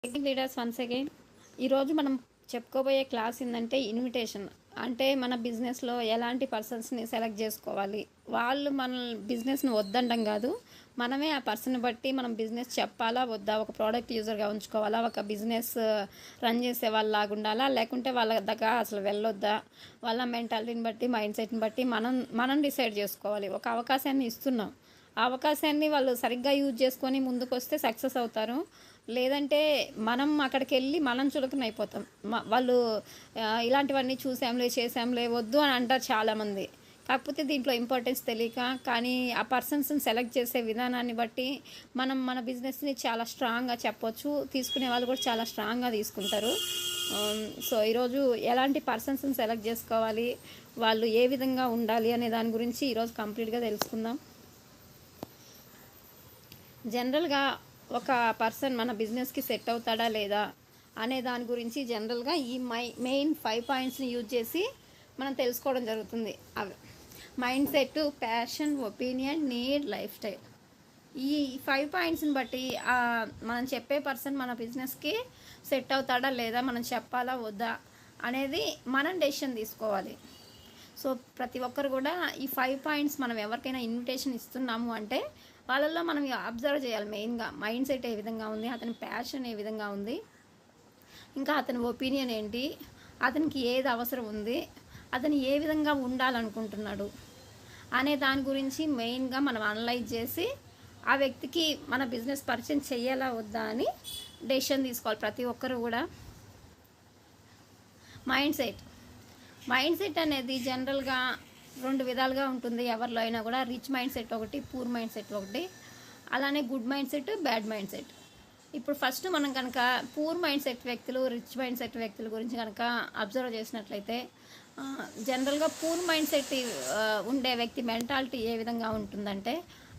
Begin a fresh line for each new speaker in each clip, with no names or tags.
Leaders once again ఈరోజు మనం చెప్పుకోబోయే క్లాస్ ఏంటంటే ఇన్విటేషన్. అంటే మన బిజినెస్లో ఎలాంటి పర్సన్స్ని సెలెక్ట్ చేసుకోవాలి. వాళ్ళు మన బిజినెస్ని వద్దండం కాదు, మనమే ఆ పర్సన్ బట్టి మనం బిజినెస్ చెప్పాలా వద్దా, ఒక ప్రోడక్ట్ యూజర్గా ఉంచుకోవాలా, ఒక బిజినెస్ రన్ చేసే వాళ్ళలాగా ఉండాలా, లేకుంటే వాళ్ళ దగ్గర అసలు వెళ్ళొద్దా, వాళ్ళ మెంటాలిటీని బట్టి మైండ్ సెట్ని బట్టి మనం డిసైడ్ చేసుకోవాలి. ఒక అవకాశాన్ని ఇస్తున్నాం, ఆ అవకాశాన్ని వాళ్ళు సరిగ్గా యూజ్ చేసుకొని ముందుకు వస్తే సక్సెస్ అవుతారు. లేదంటే మనం అక్కడికి వెళ్ళి మనం చులకన అయిపోతాం. వాళ్ళు ఇలాంటివన్నీ చూసాంలే చేసాంలే వద్దు అని అంటారు చాలామంది. కాకపోతే దీంట్లో ఇంపార్టెన్స్ తెలియక, కానీ ఆ పర్సన్స్ని సెలెక్ట్ చేసే విధానాన్ని బట్టి మనం మన బిజినెస్ని చాలా స్ట్రాంగ్గా చెప్పొచ్చు, తీసుకునే వాళ్ళు కూడా చాలా స్ట్రాంగ్గా తీసుకుంటారు. సో ఈరోజు ఎలాంటి పర్సన్స్ని సెలెక్ట్ చేసుకోవాలి, వాళ్ళు ఏ విధంగా ఉండాలి అనే దాని గురించి ఈరోజు కంప్లీట్గా తెలుసుకుందాం. జనరల్గా ఒక పర్సన్ మన బిజినెస్కి సెట్ అవుతాడా లేదా అనే దాని గురించి జనరల్గా ఈ మెయిన్ 5 పాయింట్స్ని యూజ్ చేసి మనం తెలుసుకోవడం జరుగుతుంది. అవి mind set, passion, opinion, need, life style. ఈ 5 పాయింట్స్ని బట్టి మనం చెప్పే పర్సన్ మన బిజినెస్కి సెట్ అవుతాడా లేదా, మనం చెప్పాలా వద్దా అనేది మనం డెసిషన్ తీసుకోవాలి. సో ప్రతి ఒక్కరు కూడా ఈ 5 పాయింట్స్ మనం ఎవరికైనా ఇన్విటేషన్ ఇస్తున్నాము అంటే వాళ్ళల్లో మనం అబ్జర్వ్ చేయాలి. మెయిన్గా మైండ్ సెట్ ఏ విధంగా ఉంది, అతని ప్యాషన్ ఏ విధంగా ఉంది, ఇంకా అతని ఒపీనియన్ ఏంటి, అతనికి ఏది అవసరం ఉంది, అతను ఏ విధంగా ఉండాలనుకుంటున్నాడు అనే దాని గురించి మెయిన్గా మనం అనలైజ్ చేసి ఆ వ్యక్తికి మన బిజినెస్ పరిచయం చేయాలా వద్దా అని డెసిషన్ తీసుకోవాలి ప్రతి ఒక్కరు కూడా. మైండ్ సెట్ అనేది జనరల్గా 2 విధాలుగా ఉంటుంది ఎవరిలో అయినా కూడా. రిచ్ మైండ్ సెట్ ఒకటి, పూర్ మైండ్ సెట్ ఒకటి, అలానే good mind set, bad mind set. ఇప్పుడు ఫస్ట్ మనం కనుక పూర్ మైండ్ సెట్ వ్యక్తులు, రిచ్ మైండ్ సెట్ వ్యక్తుల గురించి కనుక అబ్జర్వ్ చేసినట్లయితే, జనరల్గా పూర్ మైండ్ సెట్ ఉండే వ్యక్తి మెంటాలిటీ ఏ విధంగా ఉంటుందంటే,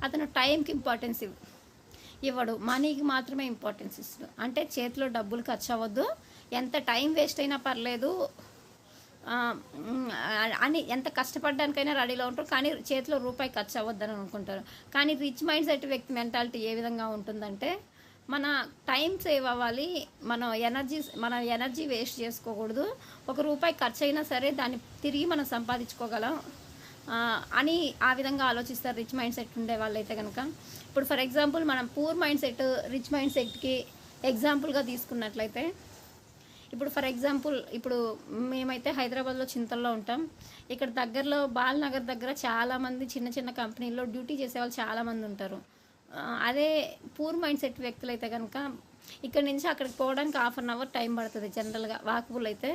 అతను టైంకి ఇంపార్టెన్స్ ఇవ్వడు, మనీకి మాత్రమే ఇంపార్టెన్స్ ఇస్తాడు. అంటే చేతిలో డబ్బులు ఖర్చు అవ్వద్దు, ఎంత టైం వేస్ట్ అయినా పర్లేదు అని ఎంత కష్టపడడానికైనా రెడీలో ఉంటారు, కానీ చేతిలో రూపాయి ఖర్చు అవ్వద్దని అనుకుంటారు. కానీ రిచ్ మైండ్ సెట్ వ్యక్తి మెంటాలిటీ ఏ విధంగా ఉంటుందంటే, మన టైం సేవ్ అవ్వాలి, మన ఎనర్జీ వేస్ట్ చేసుకోకూడదు, 1 రూపాయి ఖర్చు అయినా సరే దాన్ని తిరిగి మనం సంపాదించుకోగలం అని ఆ విధంగా ఆలోచిస్తారు రిచ్ మైండ్ సెట్ ఉండే వాళ్ళైతే కనుక. ఇప్పుడు ఫర్ ఎగ్జాంపుల్ మనం poor mind set rich mind సెట్కి ఎగ్జాంపుల్గా తీసుకున్నట్లయితే, ఇప్పుడు ఫర్ ఎగ్జాంపుల్ ఇప్పుడు మేమైతే హైదరాబాద్లో చింతల్లో ఉంటాం. ఇక్కడ దగ్గరలో బాలనగర్ దగ్గర చాలామంది చిన్న చిన్న కంపెనీల్లో డ్యూటీ చేసేవాళ్ళు చాలామంది ఉంటారు. అదే పూర్ మైండ్ సెట్ వ్యక్తులు అయితే కనుక ఇక్కడ నుంచి అక్కడికి పోవడానికి 1/2 అవర్ టైం పడుతుంది జనరల్గా. వాకబుల్ అయితే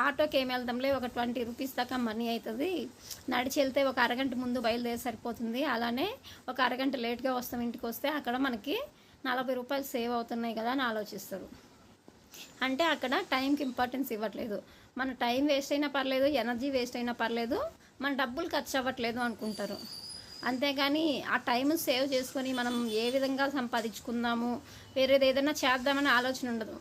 ఆటోకి ఏమి వెళ్దాంలే, ఒక 20 రూపీస్ దాకా మనీ అవుతుంది, నడిచి వెళ్తే ఒక అరగంట ముందు బయలుదేరి సరిపోతుంది, అలానే ఒక అరగంట లేట్గా వస్తాం, ఇంటికి వస్తే అక్కడ మనకి 40 రూపాయలు సేవ్ అవుతున్నాయి కదా అని ఆలోచిస్తారు. అంటే అక్కడ టైంకి ఇంపార్టెన్స్ ఇవ్వట్లేదు. మన టైం వేస్ట్ అయినా పర్లేదు, ఎనర్జీ వేస్ట్ అయినా పర్లేదు, మన డబ్బులు ఖర్చు అవ్వట్లేదు అనుకుంటారు. అంతేగాని ఆ టైం సేవ్ చేసుకొని మనం ఏ విధంగా సంపాదించుకుందాము, వేరేది ఏదైనా చేద్దామని ఆలోచన ఉండదు.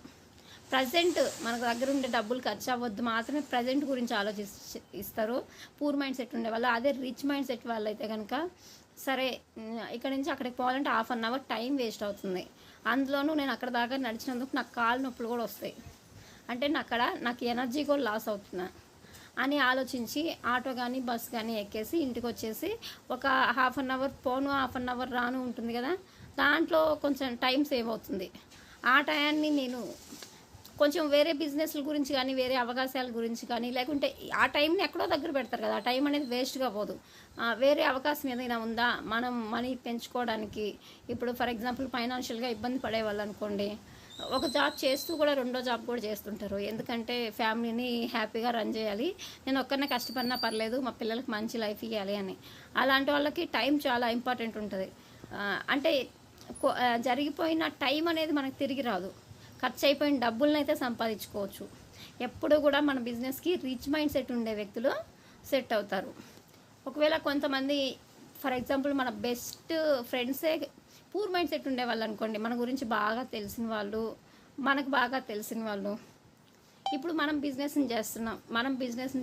ప్రజెంట్ మనకు దగ్గర ఉండే డబ్బులు ఖర్చు అవ్వద్దు మాత్రమే ప్రజెంట్ గురించి ఆలోచిస్తారు పూర్ మైండ్ సెట్ ఉండే వాళ్ళు. అదే రిచ్ మైండ్ సెట్ వాళ్ళు అయితే కనుక, సరే ఇక్కడ నుంచి అక్కడికి పోవాలంటే 1/2 అవర్ టైం వేస్ట్ అవుతుంది, అందులోనూ నేను అక్కడ దాకా నడిచినందుకు నాకు కాళ్ళు నొప్పులు కూడా వస్తాయి, అంటే నాకు ఎనర్జీ కూడా లాస్ అవుతున్నా అని ఆలోచించి ఆటో కానీ బస్ కానీ ఎక్కేసి ఇంటికి వచ్చేసి ఒక 1/2 అవర్ పోను 1/2 అవర్ రాను ఉంటుంది కదా, దాంట్లో కొంచెం టైం సేవ్ అవుతుంది. ఆ టయాన్ని నేను కొంచెం వేరే బిజినెస్ల గురించి కానీ, వేరే అవకాశాల గురించి కానీ, లేకుంటే ఆ టైంని ఎక్కడో దగ్గర పెడతారు కదా, ఆ టైం అనేది వేస్ట్గా పోదు. వేరే అవకాశం ఏదైనా ఉందా మనం మనీ పెంచుకోవడానికి. ఇప్పుడు ఫర్ ఎగ్జాంపుల్ ఫైనాన్షియల్గా ఇబ్బంది పడేవాళ్ళు అనుకోండి, ఒక జాబ్ చేస్తూ కూడా 2వ జాబ్ కూడా చేస్తుంటారు, ఎందుకంటే ఫ్యామిలీని హ్యాపీగా రన్ చేయాలి, నేను ఒక్కరినే కష్టపడినా పర్లేదు, మా పిల్లలకి మంచి లైఫ్ ఇవ్వాలి అని. అలాంటి వాళ్ళకి టైం చాలా ఇంపార్టెంట్ ఉంటుంది. అంటే జరిగిపోయిన టైం అనేది మనకు తిరిగి రాదు, ఖర్చు అయిపోయిన డబ్బులను అయితే సంపాదించుకోవచ్చు. ఎప్పుడు కూడా మన బిజినెస్కి రిచ్ మైండ్ సెట్ ఉండే వ్యక్తులు సెట్ అవుతారు. ఒకవేళ కొంతమంది ఫర్ ఎగ్జాంపుల్ మన బెస్ట్ ఫ్రెండ్సే పూర్ మైండ్ సెట్ ఉండే వాళ్ళు అనుకోండి, మన గురించి బాగా తెలిసిన వాళ్ళు, మనకు బాగా తెలిసిన వాళ్ళు, ఇప్పుడు మనం బిజినెస్ని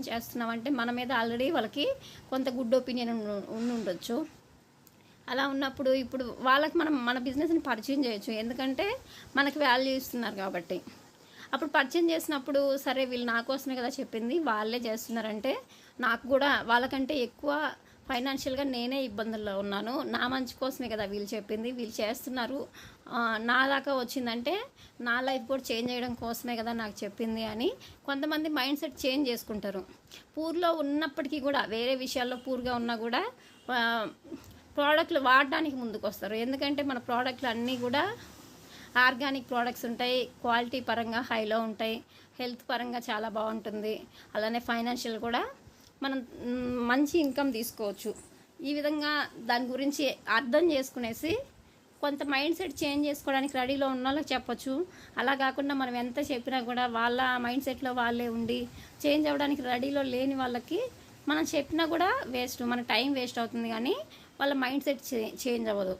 చేస్తున్నాం అంటే మన మీద ఆల్రెడీ వాళ్ళకి కొంత గుడ్ ఒపీనియన్ ఉండి ఉండొచ్చు. అలా ఉన్నప్పుడు ఇప్పుడు వాళ్ళకి మనం మన బిజినెస్ని పరిచయం చేయొచ్చు, ఎందుకంటే మనకి వాల్యూ ఇస్తున్నారు కాబట్టి. అప్పుడు పరిచయం చేసినప్పుడు సరే వీళ్ళు నా కోసమే కదా చెప్పింది, వాళ్ళే చేస్తున్నారంటే నాకు కూడా వాళ్ళకంటే ఎక్కువ ఫైనాన్షియల్గా నేనే ఇబ్బందుల్లో ఉన్నాను, నా మంచి కోసమే కదా వీళ్ళు చెప్పింది, వీళ్ళు చేస్తున్నారు, నా దాకా వచ్చిందంటే నా లైఫ్ కూడా చేంజ్ చేయడం కోసమే కదా నాకు చెప్పింది అని కొంతమంది మైండ్ సెట్ చేంజ్ చేసుకుంటారు. పూర్లో ఉన్నప్పటికీ కూడా వేరే విషయాల్లో పూర్గా ఉన్నా కూడా ప్రోడక్ట్లు వాడడానికి ముందుకు వస్తారు, ఎందుకంటే మన ప్రోడక్ట్లు అన్నీ కూడా ఆర్గానిక్ ప్రోడక్ట్స్ ఉంటాయి, క్వాలిటీ పరంగా హైలో ఉంటాయి, హెల్త్ పరంగా చాలా బాగుంటుంది, అలానే ఫైనాన్షియల్ కూడా మనం మంచి ఇన్కమ్ తీసుకోవచ్చు. ఈ విధంగా దాని గురించి అర్థం చేసుకునేసి కొంత మైండ్ సెట్ చేంజ్ చేసుకోవడానికి రెడీలో ఉన్న వాళ్ళకి చెప్పొచ్చు. అలా కాకుండా మనం ఎంత చెప్పినా కూడా వాళ్ళ మైండ్ సెట్లో వాళ్ళే ఉండి చేంజ్ అవ్వడానికి రెడీలో లేని వాళ్ళకి మనం చెప్పినా కూడా వేస్ట్, మన టైం వేస్ట్ అవుతుంది, కానీ వాళ్ళ మైండ్ సెట్ చేంజ్ అవ్వదు,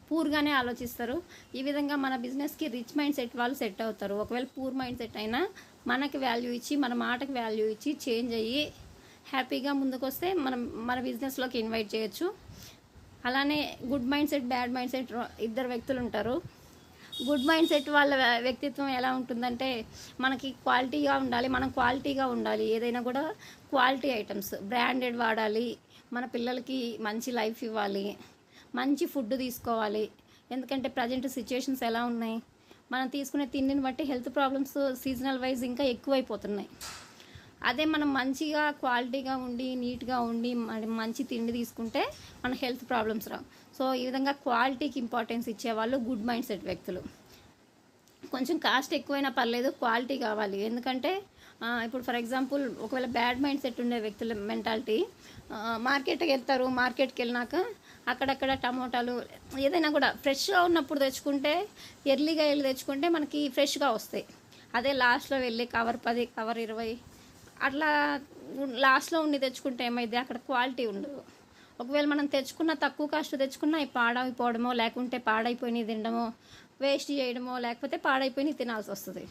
పూర్గానే ఆలోచిస్తారు. ఈ విధంగా మన బిజినెస్కి రిచ్ మైండ్ సెట్ వాళ్ళు సెట్ అవుతారు. ఒకవేళ పూర్ మైండ్ సెట్ అయినా మనకి వాల్యూ ఇచ్చి మన మాటకి వాల్యూ ఇచ్చి చేంజ్ అయ్యి హ్యాపీగా ముందుకు వస్తే మనం మన బిజినెస్లోకి ఇన్వైట్ చేయొచ్చు. అలానే good mind set bad mind set ఇద్దరు వ్యక్తులు ఉంటారు. గుడ్ మైండ్ సెట్ వాళ్ళ వ్యక్తిత్వం ఎలా ఉంటుందంటే మనకి క్వాలిటీగా ఉండాలి, మనం క్వాలిటీగా ఉండాలి, ఏదైనా కూడా క్వాలిటీ ఐటమ్స్ బ్రాండెడ్ వాడాలి, మన పిల్లలకి మంచి లైఫ్ ఇవ్వాలి, మంచి ఫుడ్ తీసుకోవాలి, ఎందుకంటే ప్రజెంట్ సిచ్యుయేషన్స్ ఎలా ఉన్నాయి, మనం తీసుకునే తిండిని బట్టి హెల్త్ ప్రాబ్లమ్స్ సీజనల్ వైజ్ ఇంకా ఎక్కువైపోతున్నాయి. అదే మనం మంచిగా క్వాలిటీగా ఉండి నీట్గా ఉండి మంచి తిండి తీసుకుంటే మన హెల్త్ ప్రాబ్లమ్స్ రావు. సో ఈ విధంగా క్వాలిటీకి ఇంపార్టెన్స్ ఇచ్చేవాళ్ళు గుడ్ మైండ్ సెట్ వ్యక్తులు. కొంచెం కాస్ట్ ఎక్కువైనా పర్లేదు, క్వాలిటీ కావాలి, ఎందుకంటే ఇప్పుడు ఫర్ ఎగ్జాంపుల్ ఒకవేళ బ్యాడ్ మైండ్ సెట్ ఉండే వ్యక్తుల మెంటాలిటీ మార్కెట్కి వెళ్తారు, మార్కెట్కి వెళ్ళినాక అక్కడక్కడ టమోటాలు ఏదైనా కూడా ఫ్రెష్గా ఉన్నప్పుడు తెచ్చుకుంటే ఎర్లీగా వెళ్ళి తెచ్చుకుంటే మనకి ఫ్రెష్గా వస్తాయి. అదే లాస్ట్లో వెళ్ళి కవర్ 10 కవర్ 20 అట్లా లాస్ట్లో ఉండి తెచ్చుకుంటే ఏమైంది, అక్కడ క్వాలిటీ ఉండదు. ఒకవేళ మనం తెచ్చుకున్న తక్కువ కాస్ట్ తెచ్చుకున్న పాడైపోవడమో లేకుంటే పాడైపోయినవి తినడమో వేస్ట్ చేయడమో లేకపోతే పాడైపోయినవి తినాల్సి వస్తుంది.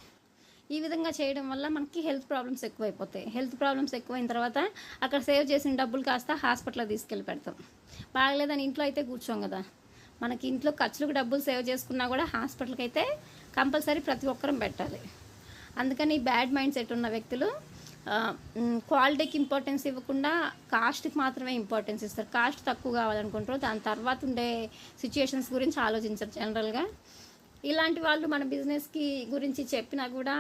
ఈ విధంగా చేయడం వల్ల మనకి హెల్త్ ప్రాబ్లమ్స్ ఎక్కువైపోతాయి. హెల్త్ ప్రాబ్లమ్స్ ఎక్కువైన తర్వాత అక్కడ సేవ్ చేసిన డబ్బులు కాస్త హాస్పిటల్లో తీసుకెళ్ళి పెడతాం. బాగలేదని ఇంట్లో అయితే కూర్చోం కదా, మనకి ఇంట్లో ఖర్చులకు డబ్బులు సేవ్ చేసుకున్నా కూడా హాస్పిటల్కి అయితే కంపల్సరీ ప్రతి ఒక్కరం పెట్టాలి. అందుకని బ్యాడ్ మైండ్ సెట్ ఉన్న వ్యక్తులు క్వాలిటీకి ఇంపార్టెన్స్ ఇవ్వకుండా కాస్ట్కి మాత్రమే ఇంపార్టెన్స్ ఇస్తారు. కాస్ట్ తక్కువ కావాలనుకుంటారు, దాని తర్వాత ఉండే సిచ్యుయేషన్స్ గురించి ఆలోచించరు జనరల్గా. ఇలాంటి వాళ్ళు మన బిజినెస్కి గురించి చెప్పినా కూడా,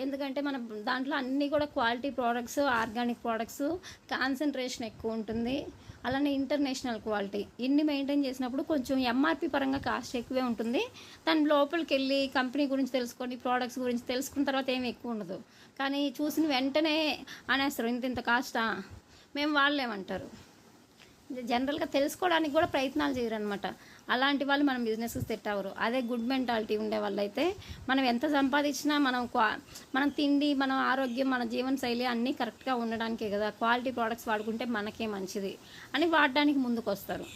ఎందుకంటే మన దాంట్లో అన్నీ కూడా quality products, organic products, concentration ఎక్కువ ఉంటుంది, అలానే ఇంటర్నేషనల్ క్వాలిటీ, ఇన్ని మెయింటైన్ చేసినప్పుడు కొంచెం ఎంఆర్పి పరంగా కాస్ట్ ఎక్కువే ఉంటుంది. దాని లోపలికి వెళ్ళి కంపెనీ గురించి తెలుసుకొని ప్రోడక్ట్స్ గురించి తెలుసుకున్న తర్వాత ఏమి ఎక్కువ ఉండదు, కానీ చూసిన వెంటనే అనేస్తారు ఇంత కాస్టా, మేము వాళ్ళేమంటారు. జనరల్గా తెలుసుకోవడానికి కూడా ప్రయత్నాలు చేయరనమాట. అలాంటి వాళ్ళు మనం బిజినెస్కి సెట్ అవ్వరు. అదే గుడ్ మెంటాలిటీ ఉండే వాళ్ళైతే మనం ఎంత సంపాదించినా మనం తిండి, మన ఆరోగ్యం, మన జీవనశైలి అన్నీ కరెక్ట్గా ఉండడానికే కదా, క్వాలిటీ ప్రోడక్ట్స్ వాడుకుంటే మనకే మంచిది అని వాడడానికి ముందుకు వస్తారు.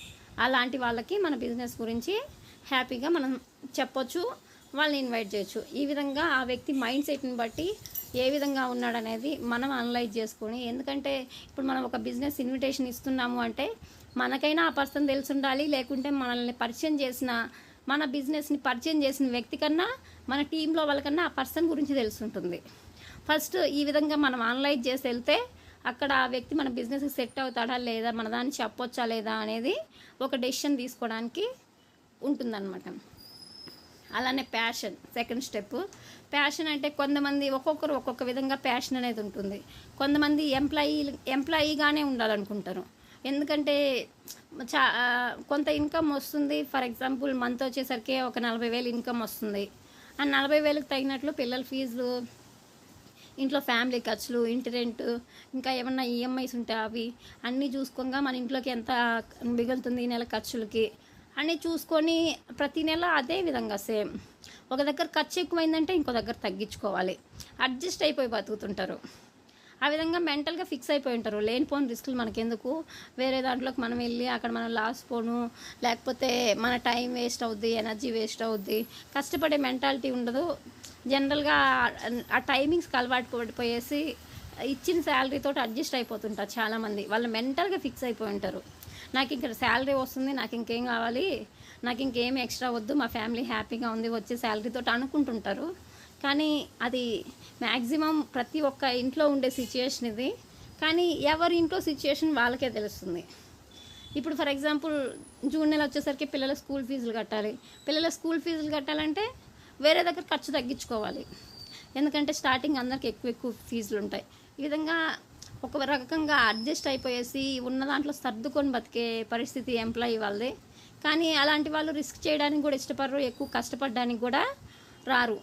అలాంటి వాళ్ళకి మన బిజినెస్ గురించి హ్యాపీగా మనం చెప్పొచ్చు, వాళ్ళని ఇన్వైట్ చేయొచ్చు. ఈ విధంగా ఆ వ్యక్తి మైండ్ సెట్ని బట్టి ఏ విధంగా ఉన్నాడనేది మనం అనలైజ్ చేసుకొని, ఎందుకంటే ఇప్పుడు మనం ఒక బిజినెస్ ఇన్విటేషన్ ఇస్తున్నాము అంటే మనకైనా ఆ పర్సన్ తెలిసి ఉండాలి, లేకుంటే మనల్ని పరిచయం చేసిన మన బిజినెస్ని పరిచయం చేసిన వ్యక్తి కన్నా మన టీంలో వాళ్ళకన్నా ఆ పర్సన్ గురించి తెలిసి ఉంటుంది. ఫస్ట్ ఈ విధంగా మనం అనలైజ్ చేసి వెళ్తే అక్కడ ఆ వ్యక్తి మన బిజినెస్కి సెట్ అవుతాడా లేదా, మన దాన్ని చెప్పొచ్చా లేదా అనేది ఒక డెసిషన్ తీసుకోవడానికి ఉంటుందన్నమాట. అలానే ప్యాషన్ సెకండ్ స్టెప్. ప్యాషన్ అంటే కొంతమంది ఒక్కొక్కరు ఒక్కొక్క విధంగా ప్యాషన్ అనేది ఉంటుంది. కొంతమంది ఎంప్లాయీగానే ఉండాలనుకుంటారు, ఎందుకంటే కొంత ఇన్కమ్ వస్తుంది. ఫర్ ఎగ్జాంపుల్ మంత్ వచ్చేసరికి ఒక 40,000 ఇన్కమ్ వస్తుంది. ఆ 40,000కి తగినట్లు పిల్లల ఫీజులు, ఇంట్లో ఫ్యామిలీ ఖర్చులు, ఇంటి రెంట్, ఇంకా ఏమన్నా ఈఎంఐస్ ఉంటే అవి అన్నీ చూసుకోగా మన ఇంట్లోకి ఎంత మిగులుతుంది నెల ఖర్చులకి అని చూసుకొని ప్రతి నెల అదే విధంగా సేమ్ ఒక దగ్గర ఖర్చు ఎక్కువైందంటే ఇంకో దగ్గర తగ్గించుకోవాలి, అడ్జస్ట్ అయిపోయి బతుకుతుంటారు. ఆ విధంగా మెంటల్గా ఫిక్స్ అయిపోయి ఉంటారు. లేనిపోని రిస్కులు మనకెందుకు, వేరే దాంట్లోకి మనం వెళ్ళి అక్కడ మనం లాస్ పోను, లేకపోతే మన టైం వేస్ట్ అవుద్ది, ఎనర్జీ వేస్ట్ అవుద్ది, కష్టపడే మెంటాలిటీ ఉండదు. జనరల్గా ఆ టైమింగ్స్కి అలవాటు పడిపోయేసి ఇచ్చిన శాలరీతో అడ్జస్ట్ అయిపోతుంటారు చాలామంది. వాళ్ళు మెంటల్గా ఫిక్స్ అయిపోయి ఉంటారు. నాకు ఇక్కడ శాలరీ వస్తుంది, నాకు ఇంకేం కావాలి, నాకు ఇంకేం ఎక్స్ట్రా వద్దు, మా ఫ్యామిలీ హ్యాపీగా ఉంది వచ్చే శాలరీతో అనుకుంటుంటారు. కానీ అది మ్యాక్సిమం ప్రతి ఒక్క ఇంట్లో ఉండే సిచ్యుయేషన్ ఇది. కానీ ఎవరి ఇంట్లో సిచ్యుయేషన్ వాళ్ళకే తెలుస్తుంది. ఇప్పుడు ఫర్ ఎగ్జాంపుల్ జూన్ నెల వచ్చేసరికి పిల్లల స్కూల్ ఫీజులు కట్టాలి. పిల్లల స్కూల్ ఫీజులు కట్టాలంటే వేరే దగ్గర ఖర్చు తగ్గించుకోవాలి. ఎందుకంటే స్టార్టింగ్ అందరికి ఎక్కువ ఫీజులు ఉంటాయి. ఈ విధంగా ఒక రకంగా అడ్జస్ట్ అయిపోయేసి ఉన్న దాంట్లో సర్దుకొని బతికే పరిస్థితి ఎంప్లాయీ వాళ్ళది. కానీ అలాంటి వాళ్ళు రిస్క్ చేయడానికి కూడా ఇష్టపడరు, ఎక్కువ కష్టపడడానికి కూడా రారు.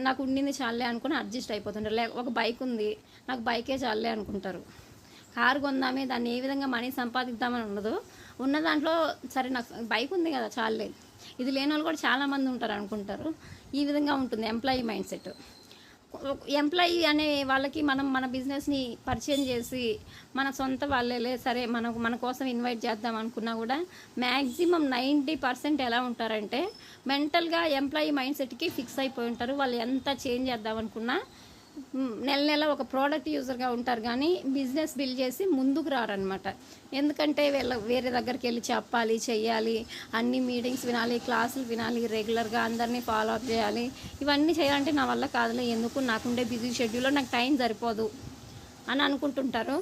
నాకు ఉండింది చాలే అనుకుని అడ్జస్ట్ అయిపోతుంటారు. ఒక బైక్ ఉంది, నాకు బైకే చాలే అనుకుంటారు. కారు కొందామే, దాన్ని ఏ విధంగా మనీ సంపాదిద్దామని ఉండదు. ఉన్న దాంట్లో సరే నాకు బైక్ ఉంది కదా చాలే, ఇది లేని వాళ్ళు కూడా చాలామంది ఉంటారు అనుకుంటారు. ఈ విధంగా ఉంటుంది ఎంప్లాయీ మైండ్ సెట్. ఎంప్లాయీ అనే వాళ్ళకి మనం మన బిజినెస్ని పరిచయం చేసి మన సొంత వాళ్ళే సరే మన కోసం ఇన్వైట్ చేద్దాం అనుకున్నా కూడా మ్యాక్సిమం 90% ఎలా ఉంటారంటే మెంటల్గా ఎంప్లాయీ మైండ్ సెట్కి ఫిక్స్ అయిపోయి ఉంటారు. వాళ్ళు ఎంత చేంజ్ చేద్దాం అనుకున్నా నెల ఒక ప్రోడక్ట్ యూజర్గా ఉంటారు, కానీ బిజినెస్ బిల్డ్ చేసి ముందుకు రారనమాట. ఎందుకంటే వేరే దగ్గరికి వెళ్ళి చెప్పాలి, చెయ్యాలి, అన్ని మీటింగ్స్ వినాలి, క్లాసులు వినాలి, రెగ్యులర్గా అందరినీ ఫాలో అప్ చేయాలి. ఇవన్నీ చేయాలంటే నా వల్ల కాదులే, ఎందుకు నాకుండే బిజీ షెడ్యూల్లో నాకు టైం సరిపోదు అని అనుకుంటుంటారు.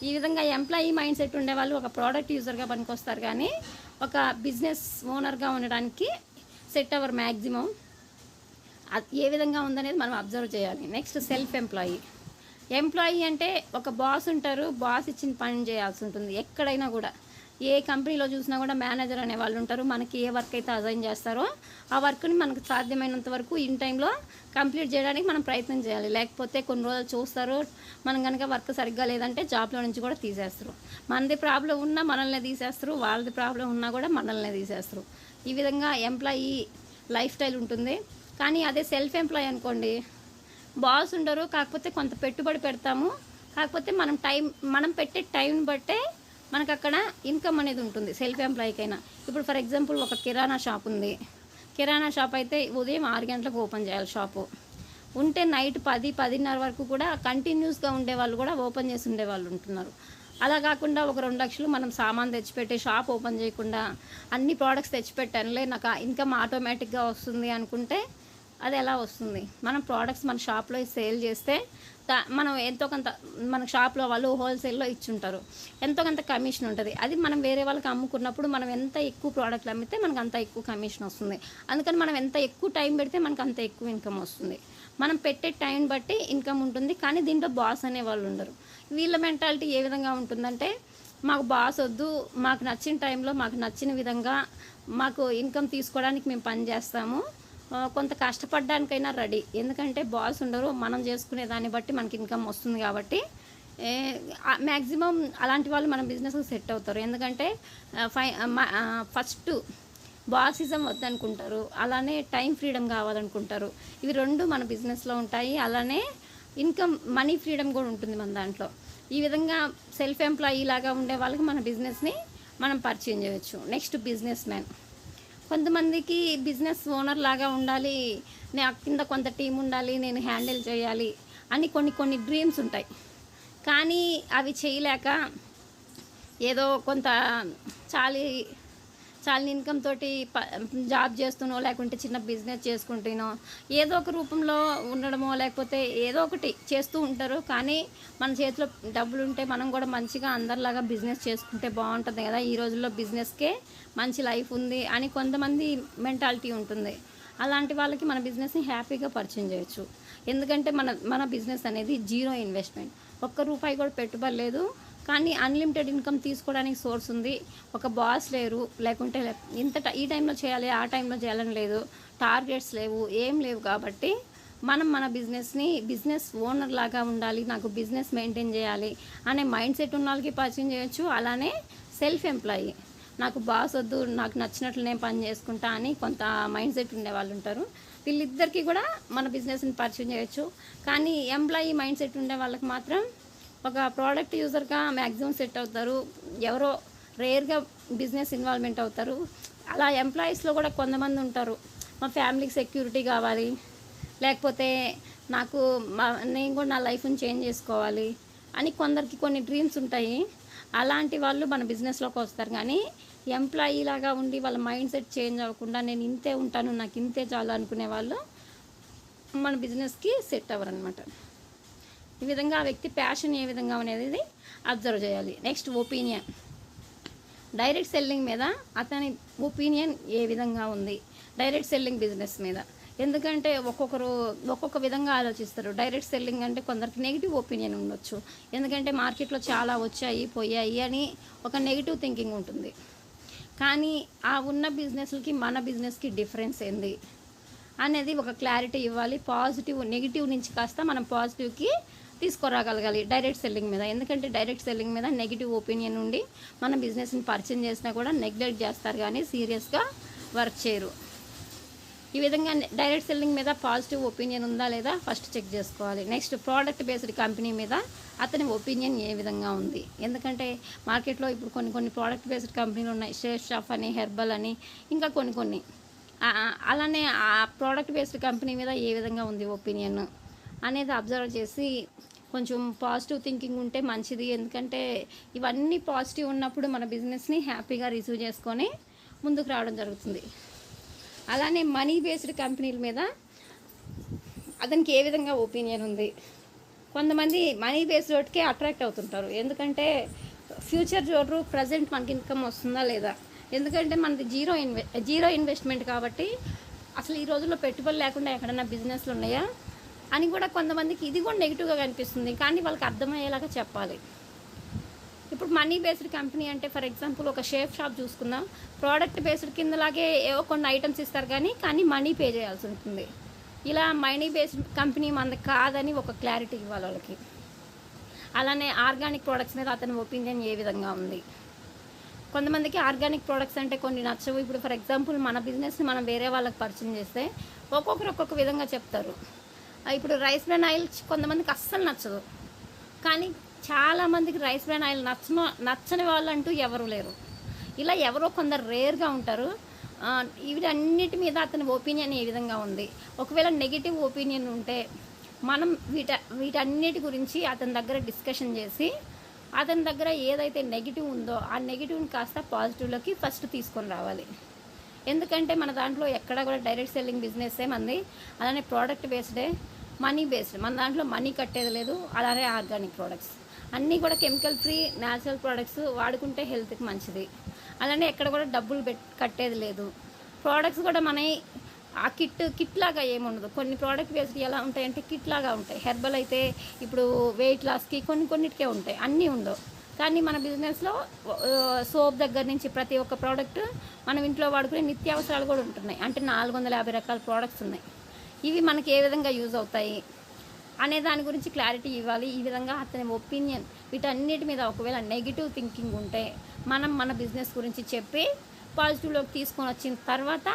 ఈ విధంగా ఎంప్లాయీ మైండ్ సెట్ ఉండేవాళ్ళు ఒక ప్రోడక్ట్ యూజర్గా పనికొస్తారు, కానీ ఒక బిజినెస్ ఓనర్గా ఉండడానికి సెట్ అవ్వరు మ్యాక్సిమం. ఏ విధంగా ఉందనేది మనం అబ్జర్వ్ చేయాలి. నెక్స్ట్ సెల్ఫ్ ఎంప్లాయీ అంటే ఒక బాస్ ఉంటారు, బాస్ ఇచ్చిన పని చేయాల్సి ఉంటుంది. ఎక్కడైనా కూడా ఏ కంపెనీలో చూసినా కూడా మేనేజర్ అనే వాళ్ళు ఉంటారు. మనకి ఏ వర్క్ అయితే అసైన్ చేస్తారో ఆ వర్క్ని మనకు సాధ్యమైనంత వరకు ఇన్ టైంలో కంప్లీట్ చేయడానికి మనం ప్రయత్నం చేయాలి. లేకపోతే కొన్ని రోజులు చూస్తారు, మనం కనుక వర్క్ సరిగ్గా లేదంటే జాబ్లో నుంచి కూడా తీసేస్తారు. మనది ప్రాబ్లం ఉన్నా మనల్ని తీసేస్తారు, వాళ్ళది ప్రాబ్లం ఉన్నా కూడా మనల్ని తీసేస్తారు. ఈ విధంగా ఎంప్లాయీ లైఫ్ స్టైల్ ఉంటుంది. కానీ అదే సెల్ఫ్ ఎంప్లాయీ అనుకోండి, బాస్ ఉండరు, కాకపోతే కొంత పెట్టుబడి పెడతాము, కాకపోతే మనం పెట్టే టైం బట్టే మనకు అక్కడ ఇన్కమ్ అనేది ఉంటుంది సెల్ఫ్ ఎంప్లాయీకైనా. ఇప్పుడు ఫర్ ఎగ్జాంపుల్ ఒక కిరాణా షాప్ ఉంది. కిరాణా షాప్ అయితే ఉదయం 6 గంటలకు ఓపెన్ చేయాలి షాపు. ఉంటే నైట్ 10-10:30 వరకు కూడా కంటిన్యూస్గా ఉండేవాళ్ళు కూడా ఓపెన్ చేసి ఉండేవాళ్ళు ఉంటున్నారు. అలా కాకుండా ఒక 2 లక్షలు మనం సామాన్ తెచ్చిపెట్టి షాప్ ఓపెన్ చేయకుండా అన్ని ప్రోడక్ట్స్ తెచ్చిపెట్టానులే నాకు ఇన్కమ్ ఆటోమేటిక్గా వస్తుంది అనుకుంటే అది ఎలా వస్తుంది? మనం ప్రోడక్ట్స్ మన షాప్లో సేల్ చేస్తే మనం ఎంతో కొంత మన షాప్లో వాళ్ళు హోల్సేల్లో ఇచ్చుంటారు, ఎంతో కొంత కమిషన్ ఉంటుంది. అది మనం వేరే వాళ్ళకి అమ్ముకున్నప్పుడు మనం ఎంత ఎక్కువ ప్రోడక్ట్లు అమ్మితే మనకు అంత ఎక్కువ కమిషన్ వస్తుంది. అందుకని మనం ఎంత ఎక్కువ టైం పెడితే మనకు అంత ఎక్కువ ఇన్కమ్ వస్తుంది. మనం పెట్టే టైం బట్టి ఇన్కమ్ ఉంటుంది. కానీ దీంట్లో బాస్ అనే వాళ్ళు ఉండరు. వీళ్ళ మెంటాలిటీ ఏ విధంగా ఉంటుందంటే మాకు బాస్ వద్దు, మాకు నచ్చిన టైంలో మాకు నచ్చిన విధంగా మాకు ఇన్కమ్ తీసుకోవడానికి మేము పని చేస్తాము, కొంత కష్టపడడానికైనా రెడీ. ఎందుకంటే బాస్ ఉండరు, మనం చేసుకునే దాన్ని బట్టి మనకి ఇన్కమ్ వస్తుంది. కాబట్టి మ్యాక్సిమం అలాంటి వాళ్ళు మన బిజినెస్కి సెట్ అవుతారు. ఎందుకంటే ఫస్ట్ బాసిజం వద్దనుకుంటారు, అలానే టైం ఫ్రీడమ్ కావాలనుకుంటారు. ఇవి రెండు మన బిజినెస్లో ఉంటాయి. అలానే ఇన్కమ్ మనీ ఫ్రీడమ్ కూడా ఉంటుంది మన దాంట్లో. ఈ విధంగా సెల్ఫ్ ఎంప్లాయీ లాగా ఉండే వాళ్ళకి మన బిజినెస్ని మనం పరిచయం చేయవచ్చు. Next business man. కొంతమందికి బిజినెస్ ఓనర్ లాగా ఉండాలి, నాకు కింద కొంత టీం ఉండాలి, నేను హ్యాండిల్ చేయాలి అని కొన్ని డ్రీమ్స్ ఉంటాయి. కానీ అవి చేయలేక ఏదో కొంత చాలా ఇన్కమ్ తోటి జాబ్ చేస్తునో లేకుంటే చిన్న బిజినెస్ చేసుకుంటునో ఏదో ఒక రూపంలో ఉండడమో లేకపోతే ఏదో ఒకటి చేస్తూ ఉంటారు. కానీ మన చేతిలో డబ్బులు ఉంటే మనం కూడా మంచిగా అందరిలాగా బిజినెస్ చేసుకుంటే బాగుంటుంది కదా, ఈ రోజుల్లో బిజినెస్కే మంచి లైఫ్ ఉంది అని కొంతమంది మెంటాలిటీ ఉంటుంది. అలాంటి వాళ్ళకి మన బిజినెస్ని హ్యాపీగా పరిచయం చేయొచ్చు. ఎందుకంటే మన బిజినెస్ అనేది జీరో ఇన్వెస్ట్మెంట్, ₹1 కూడా పెట్టుబడి లేదు. కానీ అన్లిమిటెడ్ ఇన్కమ్ తీసుకోవడానికి సోర్స్ ఉంది. ఒక బాస్ లేరు, లేకుంటే ఈ టైంలో చేయాలి ఆ టైంలో చేయాలని లేదు, టార్గెట్స్ లేవు, ఏం లేవు. కాబట్టి మనం మన బిజినెస్ ఓనర్ లాగా ఉండాలి, నాకు బిజినెస్ మెయింటైన్ చేయాలి అనే మైండ్ సెట్ ఉన్న వాళ్ళకి పరిచయం చేయొచ్చు. అలానే సెల్ఫ్ ఎంప్లాయీ, నాకు బాస్ వద్దు, నాకు నచ్చినట్లు నేను పని చేసుకుంటా అని కొంత మైండ్ సెట్ ఉండే వాళ్ళు ఉంటారు. వీళ్ళిద్దరికీ కూడా మన బిజినెస్ని పరిచయం చేయొచ్చు. కానీ ఎంప్లాయీ మైండ్ సెట్ ఉండే వాళ్ళకి మాత్రం ఒక ప్రోడక్ట్ యూజర్గా మ్యాక్సిమం సెట్ అవుతారు. ఎవరో రేర్గా బిజినెస్ ఇన్వాల్వ్మెంట్ అవుతారు. అలా ఎంప్లాయీస్లో కూడా కొంతమంది ఉంటారు, మా ఫ్యామిలీకి సెక్యూరిటీ కావాలి, లేకపోతే నేను కూడా నా లైఫ్ని చేంజ్ చేసుకోవాలి అని కొందరికి కొన్ని డ్రీమ్స్ ఉంటాయి. అలాంటి వాళ్ళు మన బిజినెస్లోకి వస్తారు. కానీ ఎంప్లాయీ లాగా ఉండి వాళ్ళ మైండ్ సెట్ చేంజ్ అవ్వకుండా నేను ఇంతే ఉంటాను, నాకు ఇంతే చాలు అనుకునే వాళ్ళు మన బిజినెస్కి సెట్ అవ్వరనమాట. ఈ విధంగా ఆ వ్యక్తి ప్యాషన్ ఏ విధంగా అనేది అబ్జర్వ్ చేయాలి. Next opinion. డైరెక్ట్ సెల్లింగ్ మీద అతని ఒపీనియన్ ఏ విధంగా ఉంది డైరెక్ట్ సెల్లింగ్ బిజినెస్ మీద. ఎందుకంటే ఒక్కొక్కరు ఒక్కొక్క విధంగా ఆలోచిస్తారు. డైరెక్ట్ సెల్లింగ్ అంటే కొందరికి నెగిటివ్ ఒపీనియన్ ఉండొచ్చు. ఎందుకంటే మార్కెట్లో చాలా వచ్చాయి పోయాయి అని ఒక నెగిటివ్ థింకింగ్ ఉంటుంది. కానీ ఆ ఉన్న బిజినెస్లకి మన బిజినెస్కి డిఫరెన్స్ ఏంది అనేది ఒక క్లారిటీ ఇవ్వాలి. పాజిటివ్ నెగిటివ్ నుంచి కాస్త మనం పాజిటివ్కి తీసుకురాగలగాలి డైరెక్ట్ సెల్లింగ్ మీద. ఎందుకంటే డైరెక్ట్ సెల్లింగ్ మీద నెగిటివ్ ఒపీనియన్ ఉండి మన బిజినెస్ని పరిచయం చేసినా కూడా నెగ్లెక్ట్ చేస్తారు, కానీ సీరియస్గా వర్క్ చేయరు. ఈ విధంగా డైరెక్ట్ సెల్లింగ్ మీద పాజిటివ్ ఒపీనియన్ ఉందా లేదా ఫస్ట్ చెక్ చేసుకోవాలి. నెక్స్ట్ ప్రోడక్ట్ బేస్డ్ కంపెనీ మీద అతని ఒపీనియన్ ఏ విధంగా ఉంది. ఎందుకంటే మార్కెట్లో ఇప్పుడు కొన్ని ప్రోడక్ట్ బేస్డ్ కంపెనీలు ఉన్నాయి. షేర్ షాప్ అని, హెర్బల్ అని, ఇంకా కొన్ని అలానే ఆ ప్రోడక్ట్ బేస్డ్ కంపెనీ మీద ఏ విధంగా ఉంది ఒపీనియన్ అనేది అబ్జర్వ్ చేసి కొంచెం పాజిటివ్ థింకింగ్ ఉంటే మంచిది. ఎందుకంటే ఇవన్నీ పాజిటివ్ ఉన్నప్పుడు మన బిజినెస్ని హ్యాపీగా రిసీవ్ చేసుకొని ముందుకు రావడం జరుగుతుంది. అలానే మనీ బేస్డ్ కంపెనీల మీద అతనికి ఏ విధంగా ఒపీనియన్ ఉంది. కొంతమంది మనీ బేస్డ్ వాటికే అట్రాక్ట్ అవుతుంటారు. ఎందుకంటే ఫ్యూచర్ చూడరు, ప్రజెంట్ మనకి ఇన్కమ్ వస్తుందా లేదా. ఎందుకంటే మనది జీరో ఇన్వెస్ట్మెంట్ కాబట్టి అసలు ఈ రోజుల్లో పెట్టుబడి లేకుండా ఎక్కడైనా బిజినెస్లు ఉన్నాయా అని కూడా కొంతమందికి ఇది కూడా నెగిటివ్గా కనిపిస్తుంది. కానీ వాళ్ళకి అర్థమయ్యేలాగా చెప్పాలి. ఇప్పుడు మనీ బేస్డ్ కంపెనీ అంటే ఫర్ ఎగ్జాంపుల్ ఒక షేప్ షాప్ చూసుకుందాం. ప్రోడక్ట్ బేస్డ్ కిందలాగే ఏవో కొన్ని ఐటమ్స్ ఇస్తారు, కానీ మనీ పే చేయాల్సి ఉంటుంది. ఇలా మనీ బేస్డ్ కంపెనీ మనది కాదని ఒక క్లారిటీ ఇవ్వాలి వాళ్ళకి. అలానే ఆర్గానిక్ ప్రోడక్ట్స్ మీద అతని ఒపీనియన్ ఏ విధంగా ఉంది. కొంతమందికి ఆర్గానిక్ ప్రోడక్ట్స్ అంటే కొన్ని నచ్చవు. ఇప్పుడు ఫర్ ఎగ్జాంపుల్ మన బిజినెస్ని మనం వేరే వాళ్ళకి పరిచయం చేస్తే ఒక్కొక్కరు ఒక్కొక్క విధంగా చెప్తారు. ఇప్పుడు రైస్ బ్రాన్ ఆయిల్ కొంతమందికి అస్సలు నచ్చదు. కానీ చాలామందికి రైస్ బ్రాన్ ఆయిల్ నచ్చని వాళ్ళు అంటూ ఎవరు లేరు. ఇలా ఎవరో కొందరు రేర్గా ఉంటారు. వీటన్నిటి మీద అతని ఒపీనియన్ ఏ విధంగా ఉంది. ఒకవేళ నెగిటివ్ ఒపీనియన్ ఉంటే మనం వీటన్నిటి గురించి అతని దగ్గర డిస్కషన్ చేసి అతని దగ్గర ఏదైతే నెగిటివ్ ఉందో ఆ నెగిటివ్ని కాస్త పాజిటివ్లోకి ఫస్ట్ తీసుకొని రావాలి. ఎందుకంటే మన దాంట్లో ఎక్కడ కూడా డైరెక్ట్ సెల్లింగ్ బిజినెస్సే మంది. అలానే ప్రోడక్ట్ బేస్డే, మనీ బేస్డ్. మన దాంట్లో మనీ కట్టేది లేదు. అలానే ఆర్గానిక్ ప్రోడక్ట్స్ అన్నీ కూడా కెమికల్ ఫ్రీ న్యాచురల్ ప్రోడక్ట్స్ వాడుకుంటే హెల్త్కి మంచిది. అలానే ఎక్కడ కూడా డబ్బులు కట్టేది లేదు. ప్రోడక్ట్స్ కూడా మన ఆ కిట్ లాగా ఏముండదు. కొన్ని ప్రోడక్ట్ బేస్డ్ ఎలా ఉంటాయంటే కిట్ లాగా ఉంటాయి. హెర్బల్ అయితే ఇప్పుడు వెయిట్ లాస్కి కొన్నిటికే ఉంటాయి, అన్నీ ఉండవు. కానీ మన బిజినెస్లో సోప్ దగ్గర నుంచి ప్రతి ఒక్క ప్రోడక్ట్ మనం ఇంట్లో వాడుకునే నిత్యావసరాలు కూడా ఉంటున్నాయి. అంటే 450 రకాల ప్రోడక్ట్స్ ఉన్నాయి. ఇవి మనకి ఏ విధంగా యూజ్ అవుతాయి అనే దాని గురించి క్లారిటీ ఇవ్వాలి. ఈ విధంగా అతని ఒపీనియన్ వీటన్నిటి మీద ఒకవేళ నెగిటివ్ థింకింగ్ ఉంటే మనం మన బిజినెస్ గురించి చెప్పి పాజిటివ్లోకి తీసుకొని వచ్చిన తర్వాత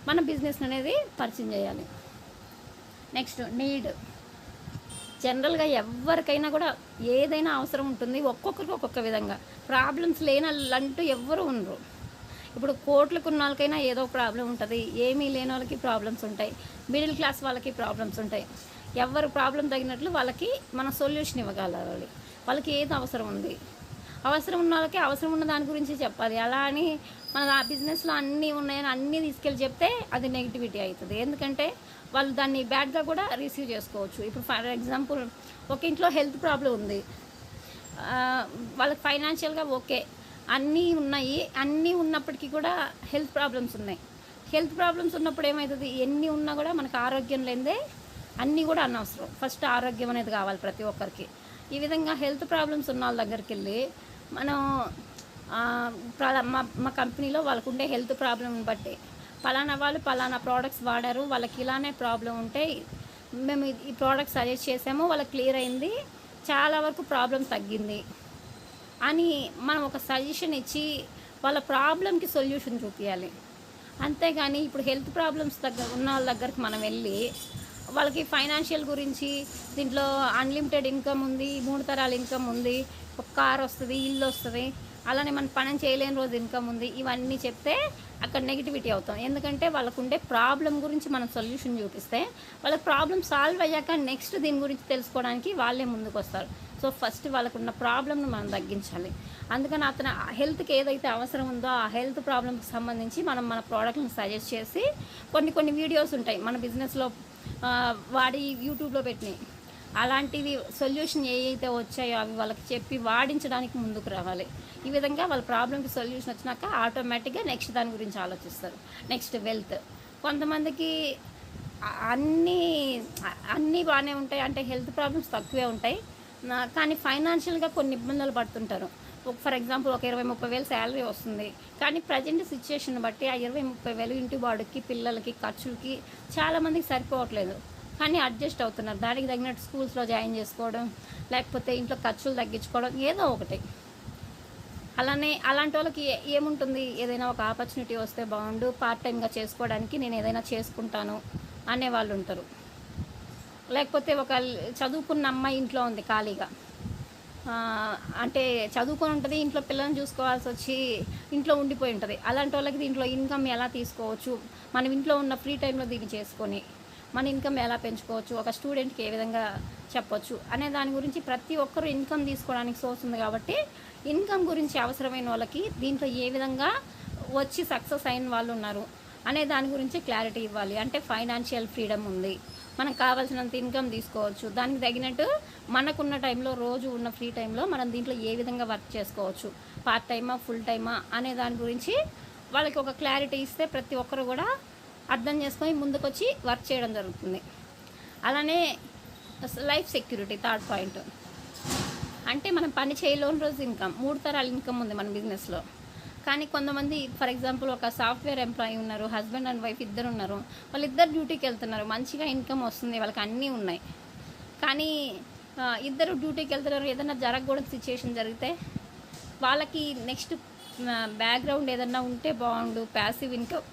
మన బిజినెస్ అనేది పరిచయం చేయాలి. Next need. జనరల్గా ఎవరికైనా కూడా ఏదైనా అవసరం ఉంటుంది. ఒక్కొక్కరికి ఒక్కొక్క విధంగా. ప్రాబ్లమ్స్ లేని వాళ్ళంటూ ఎవ్వరూ ఉండరు. ఇప్పుడు కోట్లకు ఉన్న వాళ్ళకైనా ఏదో ప్రాబ్లం ఉంటుంది. ఏమీ లేని వాళ్ళకి ప్రాబ్లమ్స్ ఉంటాయి. మిడిల్ క్లాస్ వాళ్ళకి ప్రాబ్లమ్స్ ఉంటాయి. ఎవరు ప్రాబ్లం తగినట్లు వాళ్ళకి మన సొల్యూషన్ ఇవ్వగలగాలి. వాళ్ళకి ఏది అవసరం ఉంది, అవసరం ఉన్న వాళ్ళకి అవసరం ఉన్న దాని గురించి చెప్పాలి. అలా అని మన ఆ బిజినెస్లో అన్నీ ఉన్నాయని అన్నీ తీసుకెళ్ళి చెప్తే అది నెగిటివిటీ అవుతుంది. ఎందుకంటే వాళ్ళు దాన్ని బ్యాడ్గా కూడా రిసీవ్ చేసుకోవచ్చు. ఇప్పుడు ఫర్ ఎగ్జాంపుల్ ఒక ఇంట్లో హెల్త్ ప్రాబ్లం ఉంది, వాళ్ళకి ఫైనాన్షియల్గా ఓకే అన్నీ ఉన్నాయి, అన్నీ ఉన్నప్పటికీ కూడా హెల్త్ ప్రాబ్లమ్స్ ఉన్నాయి. హెల్త్ ప్రాబ్లమ్స్ ఉన్నప్పుడు ఏమవుతుంది, ఎన్ని ఉన్నా కూడా మనకు ఆరోగ్యం లేదే అన్నీ కూడా అనవసరం. ఫస్ట్ ఆరోగ్యం అనేది కావాలి ప్రతి ఒక్కరికి. ఈ విధంగా హెల్త్ ప్రాబ్లమ్స్ ఉన్న వాళ్ళ దగ్గరికి వెళ్ళి మనం మా కంపెనీలో వాళ్ళకు ఉండే హెల్త్ ప్రాబ్లమ్ని బట్టి పలానా వాళ్ళు పలానా ప్రోడక్ట్స్ వాడారు, వాళ్ళకి ఇలానే ప్రాబ్లం ఉంటే మేము ఈ ప్రోడక్ట్ సజెస్ట్ చేసాము, వాళ్ళకి క్లియర్ అయింది, చాలా వరకు ప్రాబ్లం తగ్గింది అని మనం ఒక సజెషన్ ఇచ్చి వాళ్ళ ప్రాబ్లంకి సొల్యూషన్ చూపించాలి. అంతేగాని ఇప్పుడు హెల్త్ ప్రాబ్లమ్స్ ఉన్న వాళ్ళ దగ్గరికి మనం వెళ్ళి వాళ్ళకి ఫైనాన్షియల్ గురించి దీంట్లో అన్లిమిటెడ్ ఇన్కమ్ ఉంది, 3 తరాల ఇన్కమ్ ఉంది, ఒక కార్ వస్తుంది, ఇల్లు వస్తుంది, అలానే మనం పని చేయలేని రోజు ఇన్కమ్ ఉంది, ఇవన్నీ చెప్తే అక్కడ నెగిటివిటీ అవుతాం. ఎందుకంటే వాళ్ళకు ఉండే ప్రాబ్లం గురించి మనం సొల్యూషన్ చూపిస్తే వాళ్ళ ప్రాబ్లం సాల్వ్ అయ్యాక నెక్స్ట్ దీని గురించి తెలుసుకోవడానికి వాళ్ళే ముందుకు వస్తారు. సో ఫస్ట్ వాళ్ళకున్న ప్రాబ్లమ్ను మనం తగ్గించాలి. అందుకని అతను హెల్త్కి ఏదైతే అవసరం ఉందో ఆ హెల్త్ ప్రాబ్లమ్కి సంబంధించి మనం మన ప్రోడక్ట్ని సజెస్ట్ చేసి కొన్ని వీడియోస్ ఉంటాయి మన బిజినెస్లో వాడి యూట్యూబ్లో పెట్టినాయి. అలాంటివి సొల్యూషన్ ఏవైతే వచ్చాయో అవి వాళ్ళకి చెప్పి వాడించడానికి ముందుకు రావాలి. ఈ విధంగా వాళ్ళ ప్రాబ్లమ్కి సొల్యూషన్ వచ్చినాక ఆటోమేటిక్గా నెక్స్ట్ దాని గురించి ఆలోచిస్తారు. Next wealth. కొంతమందికి అన్నీ అన్నీ బాగానే ఉంటాయి, అంటే హెల్త్ ప్రాబ్లమ్స్ తక్కువే ఉంటాయి, కానీ ఫైనాన్షియల్గా కొన్ని ఇబ్బందులు పడుతుంటారు. ఫర్ ఎగ్జాంపుల్ ఒక 20-30 వేలు శాలరీ వస్తుంది, కానీ ప్రజెంట్ సిచ్యుయేషన్ బట్టి ఆ 20-30 వేలు ఇంటి వాడికి పిల్లలకి ఖర్చులకి చాలామందికి సరిపోవట్లేదు, కానీ అడ్జస్ట్ అవుతున్నారు. దానికి తగినట్టు స్కూల్స్లో జాయిన్ చేసుకోవడం, లేకపోతే ఇంట్లో ఖర్చులు తగ్గించుకోవడం, ఏదో ఒకటి. అలానే అలాంటి వాళ్ళకి ఏముంటుంది, ఏదైనా ఒక ఆపర్చునిటీ వస్తే బాగుండు, పార్ట్ టైంగా చేసుకోవడానికి నేను ఏదైనా చేసుకుంటాను అనేవాళ్ళు ఉంటారు. లేకపోతే ఒక చదువుకున్న అమ్మాయి ఇంట్లో ఉంది ఖాళీగా, అంటే చదువుకొని ఉంటుంది, ఇంట్లో పిల్లల్ని చూసుకోవాల్సి వచ్చి ఇంట్లో ఉండిపోయి ఉంటుంది. అలాంటి వాళ్ళకి దీంట్లో ఇన్కమ్ ఎలా తీసుకోవచ్చు, మనం ఇంట్లో ఉన్న ఫ్రీ టైంలో దీన్ని చేసుకొని మన ఇన్కమ్ ఎలా పెంచుకోవచ్చు, ఒక స్టూడెంట్కి ఏ విధంగా చెప్పొచ్చు అనే దాని గురించి ప్రతి ఒక్కరూ ఇన్కమ్ తీసుకోవడానికి సోర్స్ ఉంది కాబట్టి ఇన్కమ్ గురించి అవసరమైన వాళ్ళకి దీంట్లో ఏ విధంగా వచ్చి సక్సెస్ అయిన వాళ్ళు ఉన్నారు అనే దాని గురించి క్లారిటీ ఇవ్వాలి. అంటే ఫైనాన్షియల్ ఫ్రీడమ్ ఉంది, మనకు కావాల్సినంత ఇన్కమ్ తీసుకోవచ్చు, దానికి తగినట్టు మనకున్న టైంలో రోజు ఉన్న ఫ్రీ టైంలో మనం దీంట్లో ఏ విధంగా వర్క్ చేసుకోవచ్చు, పార్ట్ టైమా ఫుల్ టైమా అనే దాని గురించి వాళ్ళకి ఒక క్లారిటీ ఇస్తే ప్రతి ఒక్కరు కూడా అర్థం చేసుకొని ముందుకొచ్చి వర్క్ చేయడం జరుగుతుంది. అలానే లైఫ్ సెక్యూరిటీ థర్డ్ పాయింట్. అంటే మనం పని చేయలేని రోజు ఇన్కమ్, 3 తరాల ఇన్కమ్ ఉంది మన బిజినెస్లో. కానీ కొంతమంది ఫర్ ఎగ్జాంపుల్ ఒక సాఫ్ట్వేర్ ఎంప్లాయీ ఉన్నారు, హస్బెండ్ అండ్ వైఫ్ ఇద్దరు ఉన్నారు, వాళ్ళిద్దరు డ్యూటీకి వెళ్తున్నారు, మంచిగా ఇన్కమ్ వస్తుంది, వాళ్ళకి అన్నీ ఉన్నాయి, కానీ ఇద్దరు డ్యూటీకి వెళ్తున్నారు, ఏదైనా జరగకూడని సిచ్యుయేషన్ జరిగితే వాళ్ళకి నెక్స్ట్ బ్యాక్గ్రౌండ్ ఏదైనా ఉంటే బాగుండు, ప్యాసివ్ ఇన్కమ్.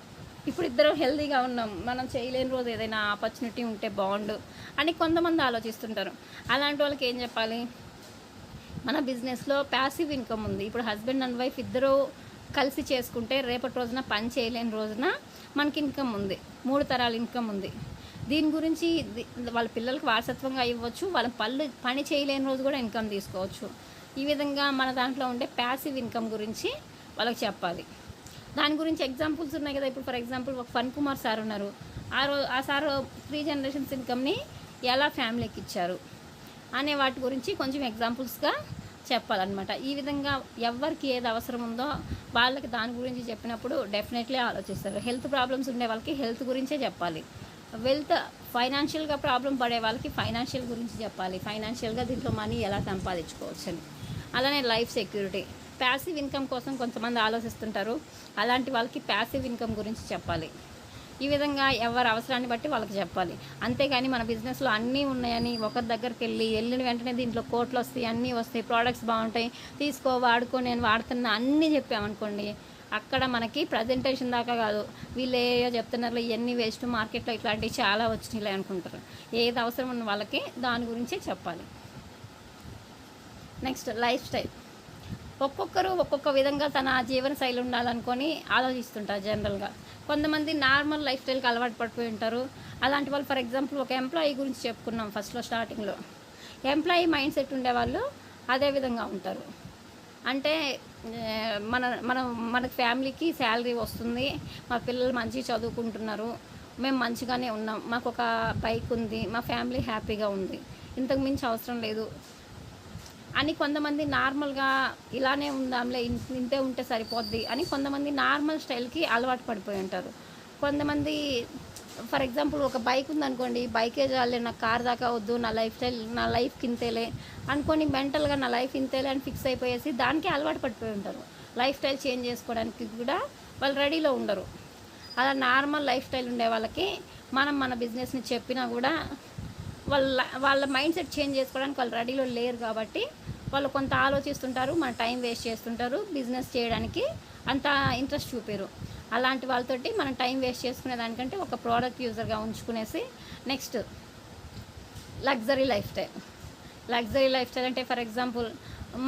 ఇప్పుడు ఇద్దరు హెల్తీగా ఉన్నాం, మనం చేయలేని రోజు ఏదైనా ఆపర్చునిటీ ఉంటే బాగుండు అని కొంతమంది ఆలోచిస్తుంటారు. అలాంటి వాళ్ళకి ఏం చెప్పాలి, మన బిజినెస్లో ప్యాసివ్ ఇన్కమ్ ఉంది, ఇప్పుడు హస్బెండ్ అండ్ వైఫ్ ఇద్దరు కలిసి చేసుకుంటే రేపటి రోజున పని చేయలేని రోజున మనకి ఇన్కమ్ ఉంది, 3 తరాల ఇన్కమ్ ఉంది. దీని గురించి వాళ్ళ పిల్లలకి వారసత్వంగా ఇవ్వచ్చు, వాళ్ళ పని చేయలేని రోజు కూడా ఇన్కమ్ తీసుకోవచ్చు. ఈ విధంగా మన దాంట్లో ఉండే ప్యాసివ్ ఇన్కమ్ గురించి వాళ్ళకి చెప్పాలి. దాని గురించి ఎగ్జాంపుల్స్ ఉన్నాయి కదా. ఇప్పుడు ఫర్ ఎగ్జాంపుల్ ఒక ఫన్ కుమార్ సార్ ఉన్నారు, ఆ సార్ 3 జనరేషన్స్ ఇన్కమ్ని ఎలా ఫ్యామిలీకి ఇచ్చారు అనే వాటి గురించి కొంచెం ఎగ్జాంపుల్స్గా చెప్పాలన్నమాట. ఈ విధంగా ఎవరికి ఏది అవసరం ఉందో వాళ్ళకి దాని గురించి చెప్పినప్పుడు డెఫినెట్లీ ఆలోచిస్తారు. హెల్త్ ప్రాబ్లమ్స్ ఉండే వాళ్ళకి హెల్త్ గురించే చెప్పాలి, ఫైనాన్షియల్గా ప్రాబ్లం పడే వాళ్ళకి ఫైనాన్షియల్ గురించి చెప్పాలి, ఫైనాన్షియల్గా దీంట్లో మనీ ఎలా సంపాదించుకోవచ్చు అని. అలానే లైఫ్ సెక్యూరిటీ, ప్యాసివ్ ఇన్కమ్ కోసం కొంతమంది ఆలోచిస్తుంటారు, అలాంటి వాళ్ళకి ప్యాసివ్ ఇన్కమ్ గురించి చెప్పాలి. ఈ విధంగా ఎవరి అవసరాన్ని బట్టి వాళ్ళకి చెప్పాలి. అంతేగాని మన బిజినెస్లో అన్నీ ఉన్నాయని ఒకరి దగ్గరికి వెళ్ళిన వెంటనే దీంట్లో కోట్లు వస్తాయి, అన్నీ వస్తాయి, ప్రోడక్ట్స్ బాగుంటాయి, తీసుకో వాడుకో, నేను వాడుతున్నా అన్నీ చెప్పామనుకోండి, అక్కడ మనకి ప్రజెంటేషన్ దాకా కాదు, వీళ్ళు ఏయో చెప్తున్నారు ఇవన్నీ వేస్ట్, మార్కెట్లో ఇట్లాంటివి చాలా వచ్చినాయి అనుకుంటారు. ఏది అవసరం ఉన్న వాళ్ళకి దాని గురించే చెప్పాలి. Next life style. ఒక్కొక్కరు ఒక్కొక్క విధంగా తన జీవన శైలి ఉండాలనుకొని ఆలోచిస్తుంటారు. జనరల్గా కొంతమంది నార్మల్ లైఫ్ స్టైల్కి అలవాటు పడిపోయి ఉంటారు. అలాంటి వాళ్ళు ఫర్ ఎగ్జాంపుల్ ఒక ఎంప్లాయీ గురించి చెప్పుకున్నాం ఫస్ట్లో స్టార్టింగ్లో. ఎంప్లాయీ మైండ్ సెట్ ఉండేవాళ్ళు అదే విధంగా ఉంటారు. అంటే మన ఫ్యామిలీకి శాలరీ వస్తుంది, మా పిల్లలు మంచిగా చదువుకుంటున్నారు, మేము మంచిగానే ఉన్నాం, మాకు ఒక బైక్ ఉంది, మా ఫ్యామిలీ హ్యాపీగా ఉంది, ఇంతకు మించి అవసరం లేదు అని కొంతమంది నార్మల్గా ఇలానే ఉందాంలే, ఇంతే ఉంటే సరిపోద్ది అని కొంతమంది నార్మల్ స్టైల్కి అలవాటు పడిపోయి ఉంటారు. కొంతమంది ఫర్ ఎగ్జాంపుల్ ఒక బైక్ ఉందనుకోండి, బైకే చాలే, నాకు కార్ దాకా వద్దు, నా లైఫ్ స్టైల్ నా లైఫ్కి ఇంతేలే అనుకొని మెంటల్గా నా లైఫ్ ఇంతేలే అని ఫిక్స్ అయిపోయేసి దానికి అలవాటు పడిపోయి ఉంటారు. లైఫ్ స్టైల్ చేంజ్ చేసుకోవడానికి కూడా వాళ్ళు రెడీలో ఉండరు. అలా నార్మల్ లైఫ్ స్టైల్ ఉండే వాళ్ళకి మనం మన బిజినెస్ని చెప్పినా కూడా వాళ్ళ మైండ్ సెట్ చేంజ్ చేసుకోవడానికి వాళ్ళు రెడీలో లేరు కాబట్టి వాళ్ళు కొంత ఆలోచిస్తుంటారు, మన టైం వేస్ట్ చేస్తుంటారు, బిజినెస్ చేయడానికి అంత ఇంట్రెస్ట్ చూపారు. అలాంటి వాళ్ళతోటి మనం టైం వేస్ట్ చేసుకునే దానికంటే ఒక ప్రోడక్ట్ యూజర్గా ఉంచుకునేసి next luxury lifestyle. Luxury lifestyle అంటే ఫర్ ఎగ్జాంపుల్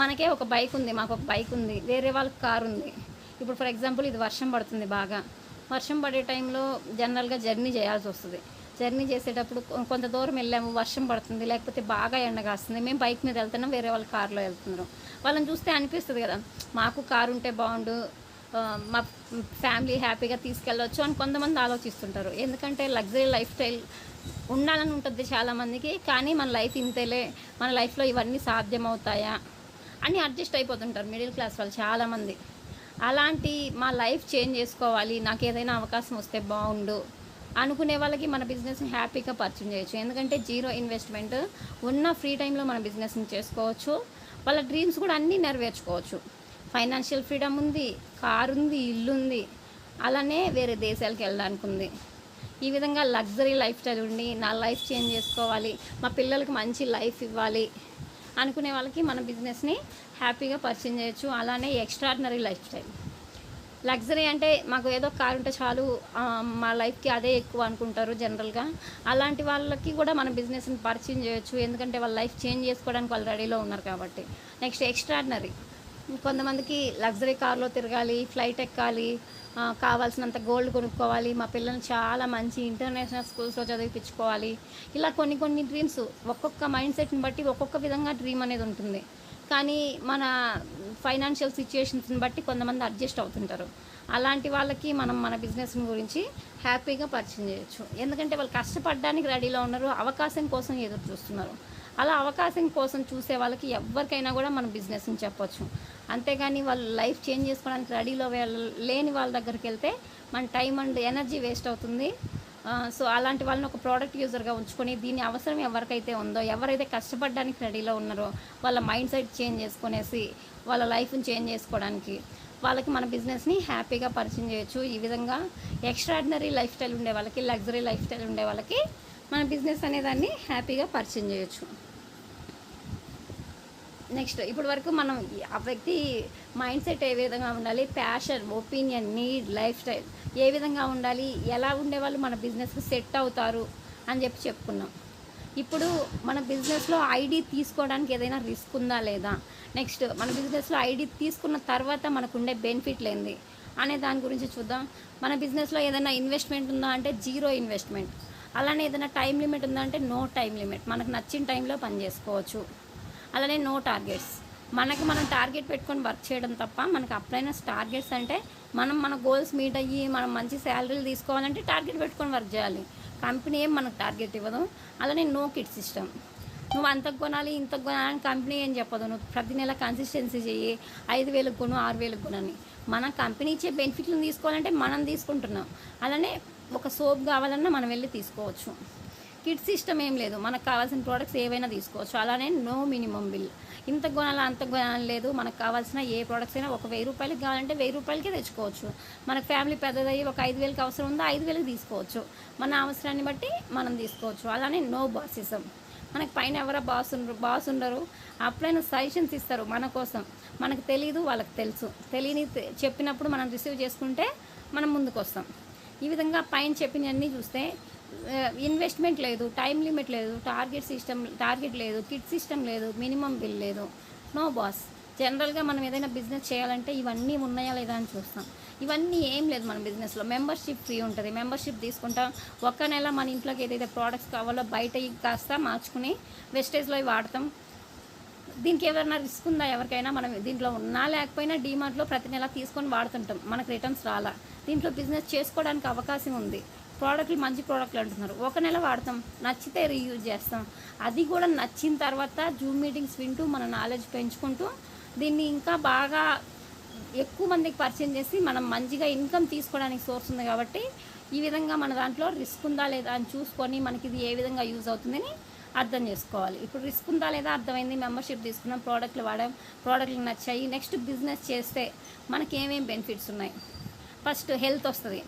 మనకే ఒక బైక్ ఉంది, మాకు ఒక బైక్ ఉంది, వేరే వాళ్ళకి కారు ఉంది. ఇప్పుడు ఫర్ ఎగ్జాంపుల్ ఇది వర్షం పడుతుంది, బాగా వర్షం పడే టైంలో జనరల్గా జర్నీ చేయాల్సి వస్తుంది. జర్నీ చేసేటప్పుడు కొంత దూరం వెళ్ళాము, వర్షం పడుతుంది, లేకపోతే బాగా ఎండ కాస్తుంది, మేము బైక్ మీద వెళ్తున్నాం, వేరే వాళ్ళు కార్లో వెళ్తున్నారు. వాళ్ళని చూస్తే అనిపిస్తుంది కదా, మాకు కారు ఉంటే బాగుండు, మా ఫ్యామిలీ హ్యాపీగా తీసుకెళ్ళవచ్చు అని కొంతమంది ఆలోచిస్తుంటారు. ఎందుకంటే లగ్జరీ లైఫ్ స్టైల్ ఉండాలని ఉంటుంది చాలామందికి, కానీ మన లైఫ్ ఇంతేలే, మన లైఫ్లో ఇవన్నీ సాధ్యమవుతాయా అని అడ్జస్ట్ అయిపోతుంటారు మిడిల్ క్లాస్ వాళ్ళు చాలామంది. అలాంటి మా లైఫ్ చేంజ్ చేసుకోవాలి, నాకు ఏదైనా అవకాశం వస్తే బాగుండు అనుకునే వాళ్ళకి మన బిజినెస్ని హ్యాపీగా పరిచయం చేయొచ్చు. ఎందుకంటే జీరో ఇన్వెస్ట్మెంట్, ఉన్న ఫ్రీ టైంలో మన బిజినెస్ని చేసుకోవచ్చు, వాళ్ళ డ్రీమ్స్ కూడా అన్నీ నెరవేర్చుకోవచ్చు. ఫైనాన్షియల్ ఫ్రీడమ్ ఉంది, కారు ఉంది, ఇల్లు ఉంది, అలానే వేరే దేశాలకు వెళ్ళడానికి ఉంది. ఈ విధంగా లగ్జరీ లైఫ్ స్టైల్ ఉండి నా లైఫ్ చేంజ్ చేసుకోవాలి, మా పిల్లలకి మంచి లైఫ్ ఇవ్వాలి అనుకునే వాళ్ళకి మన బిజినెస్ని హ్యాపీగా పరిచయం చేయొచ్చు. అలానే ఎక్స్ట్రాడినరీ లైఫ్ స్టైల్. లగ్జరీ అంటే మాకు ఏదో కారు ఉంటే చాలు, మా లైఫ్కి అదే ఎక్కువ అనుకుంటారు జనరల్గా. అలాంటి వాళ్ళకి కూడా మన బిజినెస్ని పరిచయం చేయొచ్చు, ఎందుకంటే వాళ్ళ లైఫ్ చేంజ్ చేసుకోవడానికి వాళ్ళు రెడీలో ఉన్నారు కాబట్టి. Next extraordinary. కొంతమందికి లగ్జరీ కార్లో తిరగాలి, ఫ్లైట్ ఎక్కాలి, కావాల్సినంత గోల్డ్ కొనుక్కోవాలి, మా పిల్లల్ని చాలా మంచి ఇంటర్నేషనల్ స్కూల్స్లో చదివించుకోవాలి. ఇలా కొన్ని డ్రీమ్స్ ఒక్కొక్క మైండ్ సెట్ని బట్టి ఒక్కొక్క విధంగా డ్రీమ్ అనేది ఉంటుంది. కానీ మన ఫైనాన్షియల్ సిచ్యుయేషన్స్ని బట్టి కొంతమంది అడ్జస్ట్ అవుతుంటారు. అలాంటి వాళ్ళకి మనం మన బిజినెస్ గురించి హ్యాపీగా పరిచయం చేయొచ్చు. ఎందుకంటే వాళ్ళు కష్టపడడానికి రెడీలో ఉన్నారు, అవకాశం కోసం ఎదురు చూస్తున్నారు. అలా అవకాశం కోసం చూసే వాళ్ళకి ఎవరికైనా కూడా మన బిజినెస్ని చెప్పొచ్చు. అంతేగాని వాళ్ళు లైఫ్ చేంజ్ చేసుకోవడానికి రెడీలో లేని వాళ్ళ దగ్గరికి వెళ్తే మన టైం అండ్ ఎనర్జీ వేస్ట్ అవుతుంది. సో అలాంటి వాళ్ళని ఒక ప్రోడక్ట్ యూజర్గా ఉంచుకొని దీని అవసరం ఎవరికైతే ఉందో, ఎవరైతే కష్టపడడానికి రెడీలో ఉన్నారో వాళ్ళ మైండ్ సెట్ చేంజ్ చేసుకునేసి వాళ్ళ లైఫ్ని చేంజ్ చేసుకోవడానికి వాళ్ళకి మన బిజినెస్ని హ్యాపీగా పరిచయం చేయొచ్చు. ఈ విధంగా ఎక్స్ట్రాడినరీ లైఫ్ స్టైల్ ఉండే వాళ్ళకి, లగ్జరీ లైఫ్ స్టైల్ ఉండే వాళ్ళకి మన బిజినెస్ అనేదాన్ని హ్యాపీగా పరిచయం చేయొచ్చు. నెక్స్ట్ ఇప్పటి వరకు మనం ఆ వ్యక్తి మైండ్ సెట్ ఏ విధంగా ఉండాలి, passion, opinion, need, lifestyle ఏ విధంగా ఉండాలి, ఎలా ఉండేవాళ్ళు మన బిజినెస్కి సెట్ అవుతారు అని చెప్పుకున్నాం. ఇప్పుడు మన బిజినెస్లో ఐడి తీసుకోవడానికి ఏదైనా రిస్క్ ఉందా లేదా, నెక్స్ట్ మన బిజినెస్లో ఐడి తీసుకున్న తర్వాత మనకు ఉండే బెనిఫిట్లు ఏంది అనే దాని గురించి చూద్దాం. మన బిజినెస్లో ఏదైనా ఇన్వెస్ట్మెంట్ ఉందా అంటే జీరో ఇన్వెస్ట్మెంట్. అలానే ఏదైనా టైం లిమిట్ ఉందా అంటే నో టైం లిమిట్, మనకు నచ్చిన టైంలో పని చేసుకోవచ్చు. అలానే నో టార్గెట్స్, మనం టార్గెట్ పెట్టుకొని వర్క్ చేయడం తప్ప మనకు అప్పుడైనా టార్గెట్స్ అంటే మన గోల్స్ మీట్ అయ్యి మనం మంచి శాలరీలు తీసుకోవాలంటే టార్గెట్ పెట్టుకొని వర్క్ చేయాలి. కంపెనీ ఏం మనకు టార్గెట్ ఇవ్వదు. అలానే నో కిట్ సిస్టమ్, నువ్వు అంతకు కొనాలి ఇంతకు కొనాలని కంపెనీ ఏం చెప్పదు. నువ్వు ప్రతి నెల కన్సిస్టెన్సీ చెయ్యి, 5,000 కొను, 6,000 కొనని. మన కంపెనీ ఇచ్చే బెనిఫిట్లను తీసుకోవాలంటే మనం తీసుకుంటున్నాం. అలానే ఒక సోప్ కావాలన్నా మనం వెళ్ళి తీసుకోవచ్చు. కిట్ సిస్టమ్ ఏం లేదు, మనకు కావాల్సిన ప్రోడక్ట్స్ ఏవైనా తీసుకోవచ్చు. అలానే నో మినిమం బిల్, ఇంత కొనాలి అంత కొనాలి లేదు. మనకు కావాల్సిన ఏ ప్రోడక్ట్స్ అయినా ఒక 1,000 రూపాయలకి కావాలంటే 1,000 రూపాయలకే తెచ్చుకోవచ్చు. మనకు ఫ్యామిలీ పెద్దదయ్యి ఒక 5,000కి అవసరం ఉందో 5,000కి తీసుకోవచ్చు. మన అవసరాన్ని బట్టి మనం తీసుకోవచ్చు. అలానే నో బాసిజం, మనకు పైన ఎవరో బాస్ ఉండరు, అప్పుడైనా సజెషన్స్ ఇస్తారు మన కోసం. మనకు తెలీదు, వాళ్ళకి తెలుసు. తెలియని చెప్పినప్పుడు మనం రిసీవ్ చేసుకుంటే మనం ముందుకు వస్తాం. ఈ విధంగా పైన చెప్పినవన్నీ చూస్తే ఇన్వెస్ట్మెంట్ లేదు, టైం లిమిట్ లేదు, టార్గెట్ లేదు, కిట్ సిస్టమ్ లేదు, మినిమం బిల్ లేదు, నో బాస్. జనరల్గా మనం ఏదైనా బిజినెస్ చేయాలంటే ఇవన్నీ ఉన్నాయా లేదా అని చూస్తాం. ఇవన్నీ ఏం లేదు మన బిజినెస్లో. మెంబర్షిప్ ఫ్రీ ఉంటుంది, మెంబర్షిప్ తీసుకుంటాం. ఒక్క నెల మన ఇంట్లోకి ఏదైతే ప్రోడక్ట్స్ కావాలో బయట కాస్త మార్చుకుని వెస్టేజ్లో వాడతాం. దీనికి ఎవరైనా రిస్క్ ఉందా ఎవరికైనా? మనం దీంట్లో ఉన్నా లేకపోయినా డీమార్ట్లో ప్రతి నెల తీసుకొని వాడుతుంటాం, మనకు రిటర్న్స్ రాలా. దీంట్లో బిజినెస్ చేసుకోవడానికి అవకాశం ఉంది. ప్రోడక్ట్లు మంచి ప్రోడక్ట్లు అంటున్నారు, ఒక నెల వాడతాం, నచ్చితే రీయూజ్ చేస్తాం. అది కూడా నచ్చిన తర్వాత జూమ్ మీటింగ్స్ వింటూ మన నాలెడ్జ్ పెంచుకుంటూ దీన్ని ఇంకా బాగా ఎక్కువ మందికి పరిచయం చేసి మనం మంచిగా ఇన్కమ్ తీసుకోవడానికి సోర్స్ ఉంది. కాబట్టి ఈ విధంగా మన దాంట్లో రిస్క్ ఉందా లేదా అని చూసుకొని మనకి ఇది ఏ విధంగా యూజ్ అవుతుందని అర్థం చేసుకోవాలి. ఇప్పుడు రిస్క్ ఉందా లేదా అర్థమైంది, మెంబర్షిప్ తీసుకున్నాం, ప్రోడక్ట్లు వాడాం, ప్రోడక్ట్లు నచ్చాయి. నెక్స్ట్ బిజినెస్ చేస్తే మనకి ఏమేమి బెనిఫిట్స్ ఉన్నాయి. ఫస్ట్ హెల్త్ వస్తుంది,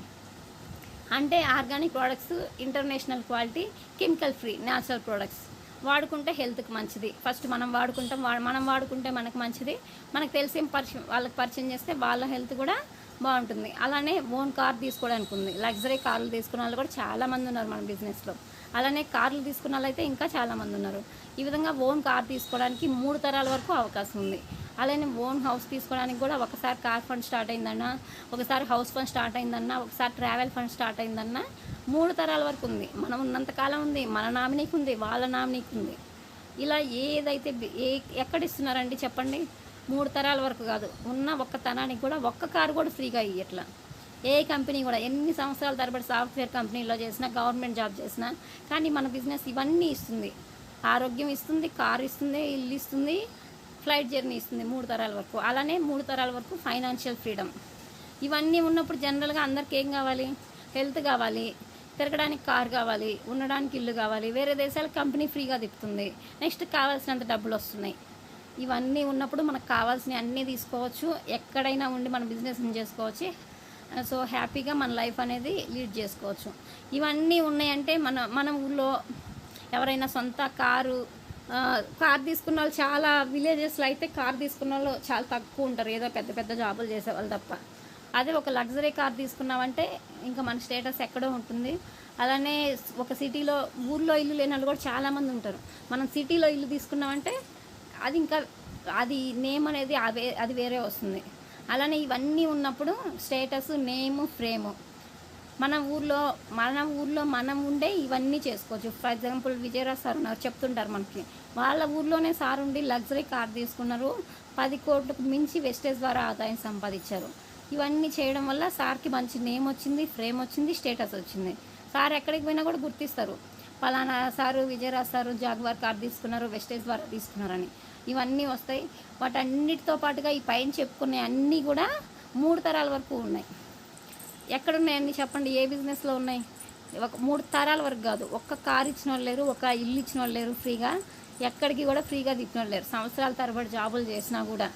అంటే organic products, international quality, chemical free, natural products వాడుకుంటే హెల్త్కి మంచిది. ఫస్ట్ మనం వాడుకుంటాం, మనం వాడుకుంటే మనకు మంచిది. మనకు తెలిసిన వాళ్ళకి పరిచయం చేస్తే వాళ్ళ హెల్త్ కూడా బాగుంటుంది. అలానే ఓన్ కార్ తీసుకోవడానికి ఉంది, లగ్జరీ కార్లు తీసుకున్న వాళ్ళు కూడా చాలామంది ఉన్నారు మన బిజినెస్లో. అలానే కార్లు తీసుకున్న వాళ్ళైతే ఇంకా చాలామంది ఉన్నారు. ఈ విధంగా ఓన్ కార్ తీసుకోవడానికి 3 తరాల వరకు అవకాశం ఉంది. అలానే ఓన్ హౌస్ తీసుకోవడానికి కూడా ఒకసారి కార్ ఫండ్ స్టార్ట్ అయిందన్నా, ఒకసారి హౌస్ ఫండ్ స్టార్ట్ అయిందన్నా, ఒకసారి ట్రావెల్ ఫండ్ స్టార్ట్ అయిందన్నా 3 తరాల వరకు ఉంది. మనం ఉన్నంతకాలం ఉంది, మన నామినీకి ఉంది, వాళ్ళ నామినీకి ఉంది. ఇలా ఏదైతే ఎక్కడిస్తున్నారండి చెప్పండి? 3 తరాల వరకు కాదు, ఉన్న ఒక్క తరానికి కూడా ఒక్క కారు కూడా ఫ్రీగా ఇయ్యట్లా. ఏ కంపెనీ కూడా ఎన్ని సంవత్సరాల తరబడి సాఫ్ట్వేర్ కంపెనీలో చేసినా, గవర్నమెంట్ జాబ్ చేసినా కానీ మన బిజినెస్ ఇవన్నీ ఇస్తుంది. ఆరోగ్యం ఇస్తుంది, కారు ఇస్తుంది, ఇల్లు ఇస్తుంది, ఫ్లైట్ జర్నీ ఇస్తుంది 3 తరాల వరకు. అలానే 3 తరాల వరకు ఫైనాన్షియల్ ఫ్రీడమ్. ఇవన్నీ ఉన్నప్పుడు జనరల్గా అందరికి ఏం కావాలి? హెల్త్ కావాలి, తిరగడానికి కారు కావాలి, ఉండడానికి ఇల్లు కావాలి, వేరే దేశాలకు కంపెనీ ఫ్రీగా తిప్పుతుంది, నెక్స్ట్ కావాల్సినంత డబ్బులు వస్తున్నాయి. ఇవన్నీ ఉన్నప్పుడు మనకు కావాల్సినవి అన్నీ తీసుకోవచ్చు, ఎక్కడైనా ఉండి మన బిజినెస్ని చేసుకోవచ్చు. సో హ్యాపీగా మన లైఫ్ అనేది లీడ్ చేసుకోవచ్చు. ఇవన్నీ ఉన్నాయంటే మన ఊళ్ళో ఎవరైనా సొంత కారు తీసుకున్న వాళ్ళు చాలా విలేజెస్లో అయితే కారు తీసుకున్న వాళ్ళు చాలా తక్కువ ఉంటారు, ఏదో పెద్ద పెద్ద జాబులు చేసేవాళ్ళు తప్ప. అదే ఒక లగ్జరీ కార్ తీసుకున్నామంటే ఇంకా మన స్టేటస్ ఎక్కడో ఉంటుంది. అలానే ఒక సిటీలో ఊర్లో ఇల్లు లేని వాళ్ళు కూడా చాలామంది ఉంటారు. మనం సిటీలో ఇల్లు తీసుకున్నామంటే అది ఇంకా అది నేమ్ అనేది అది వేరే వస్తుంది. అలానే ఇవన్నీ ఉన్నప్పుడు స్టేటస్, నేము, ఫ్రేము మన ఊర్లో మనం ఉండే ఇవన్నీ చేసుకోవచ్చు. ఫర్ ఎగ్జాంపుల్ విజయరాజ్ సార్ ఉన్నారు, చెప్తుంటారు మనకి, వాళ్ళ ఊర్లోనే సార్ ఉండి లగ్జరీ కార్ తీసుకున్నారు, 10 కోట్లకు మించి వెస్టేజ్ ద్వారా ఆదాయం సంపాదించారు. ఇవన్నీ చేయడం వల్ల సార్కి మంచి నేమ్ వచ్చింది, ఫ్రేమ్ వచ్చింది, స్టేటస్ వచ్చింది. సార్ ఎక్కడికి పోయినా కూడా గుర్తిస్తారు, పలానా sir Vijayaraj sir jaguar car తీసుకున్నారు, వెస్టేజ్ ద్వారా తీసుకున్నారని. ఇవన్నీ వస్తాయి. వాటన్నిటితో పాటుగా ఈ పైన చెప్పుకునే అన్నీ కూడా 3 తరాల వరకు ఉన్నాయి. ఎక్కడున్నాయన్నీ చెప్పండి? ఏ బిజినెస్లో ఉన్నాయి? ఒక 3 తరాల వరకు కాదు. ఒక్క కారు ఇచ్చిన వాళ్ళు లేరు, ఒక ఇల్లు ఇచ్చిన వాళ్ళు లేరు ఫ్రీగా, ఎక్కడికి కూడా ఫ్రీగా తిప్పిన వాళ్ళు లేరు. సంవత్సరాల తరబడి జాబులు చేసినా కూడా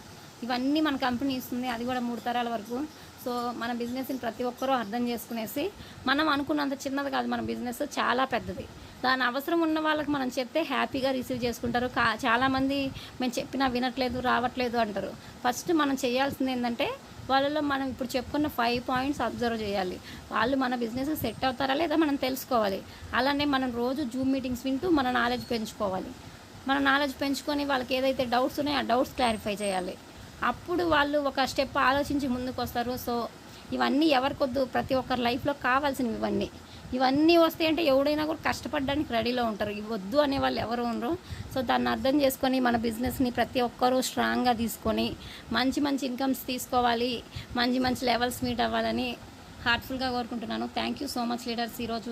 ఇవన్నీ మన కంపెనీ ఇస్తుంది, అది కూడా 3 తరాల వరకు. సో మన బిజినెస్ని ప్రతి ఒక్కరూ అర్థం చేసుకునేసి, మనం అనుకున్నంత చిన్నది కాదు మన బిజినెస్, చాలా పెద్దది. దాని అవసరం ఉన్న వాళ్ళకి మనం చెప్తే హ్యాపీగా రిసీవ్ చేసుకుంటారు. చాలామంది మేము చెప్పినా వినట్లేదు, రావట్లేదు అంటారు. ఫస్ట్ మనం చేయాల్సింది ఏంటంటే వాళ్ళలో మనం ఇప్పుడు చెప్పుకున్న 5 పాయింట్స్ అబ్జర్వ్ చేయాలి. వాళ్ళు మన బిజినెస్ సెట్ అవుతారా లేదా మనం తెలుసుకోవాలి. అలానే మనం రోజు జూమ్ మీటింగ్స్ వింటూ మన నాలెడ్జ్ పెంచుకోవాలి. మన నాలెడ్జ్ పెంచుకొని వాళ్ళకి ఏదైతే డౌట్స్ ఉన్నాయో ఆ డౌట్స్ క్లారిఫై చేయాలి. అప్పుడు వాళ్ళు ఒక స్టెప్ ఆలోచించి ముందుకు వస్తారు. సో ఇవన్నీ ఎవరికొద్దు, ప్రతి ఒక్కరి లైఫ్లో కావాల్సినవి ఇవన్నీ వస్తాయి అంటే ఎవడైనా కూడా కష్టపడడానికి రెడీలో ఉంటారు. ఇవి వద్దు అనే వాళ్ళు ఎవరు ఉండరు. సో దాన్ని అర్థం చేసుకొని మన బిజినెస్ని ప్రతి ఒక్కరూ స్ట్రాంగ్గా తీసుకొని మంచి మంచి ఇన్కమ్స్ తీసుకోవాలి, మంచి మంచి లెవెల్స్ మీట్ అవ్వాలని హార్ట్ఫుల్గా కోరుకుంటున్నాను. Thank you so much leaders. ఈరోజు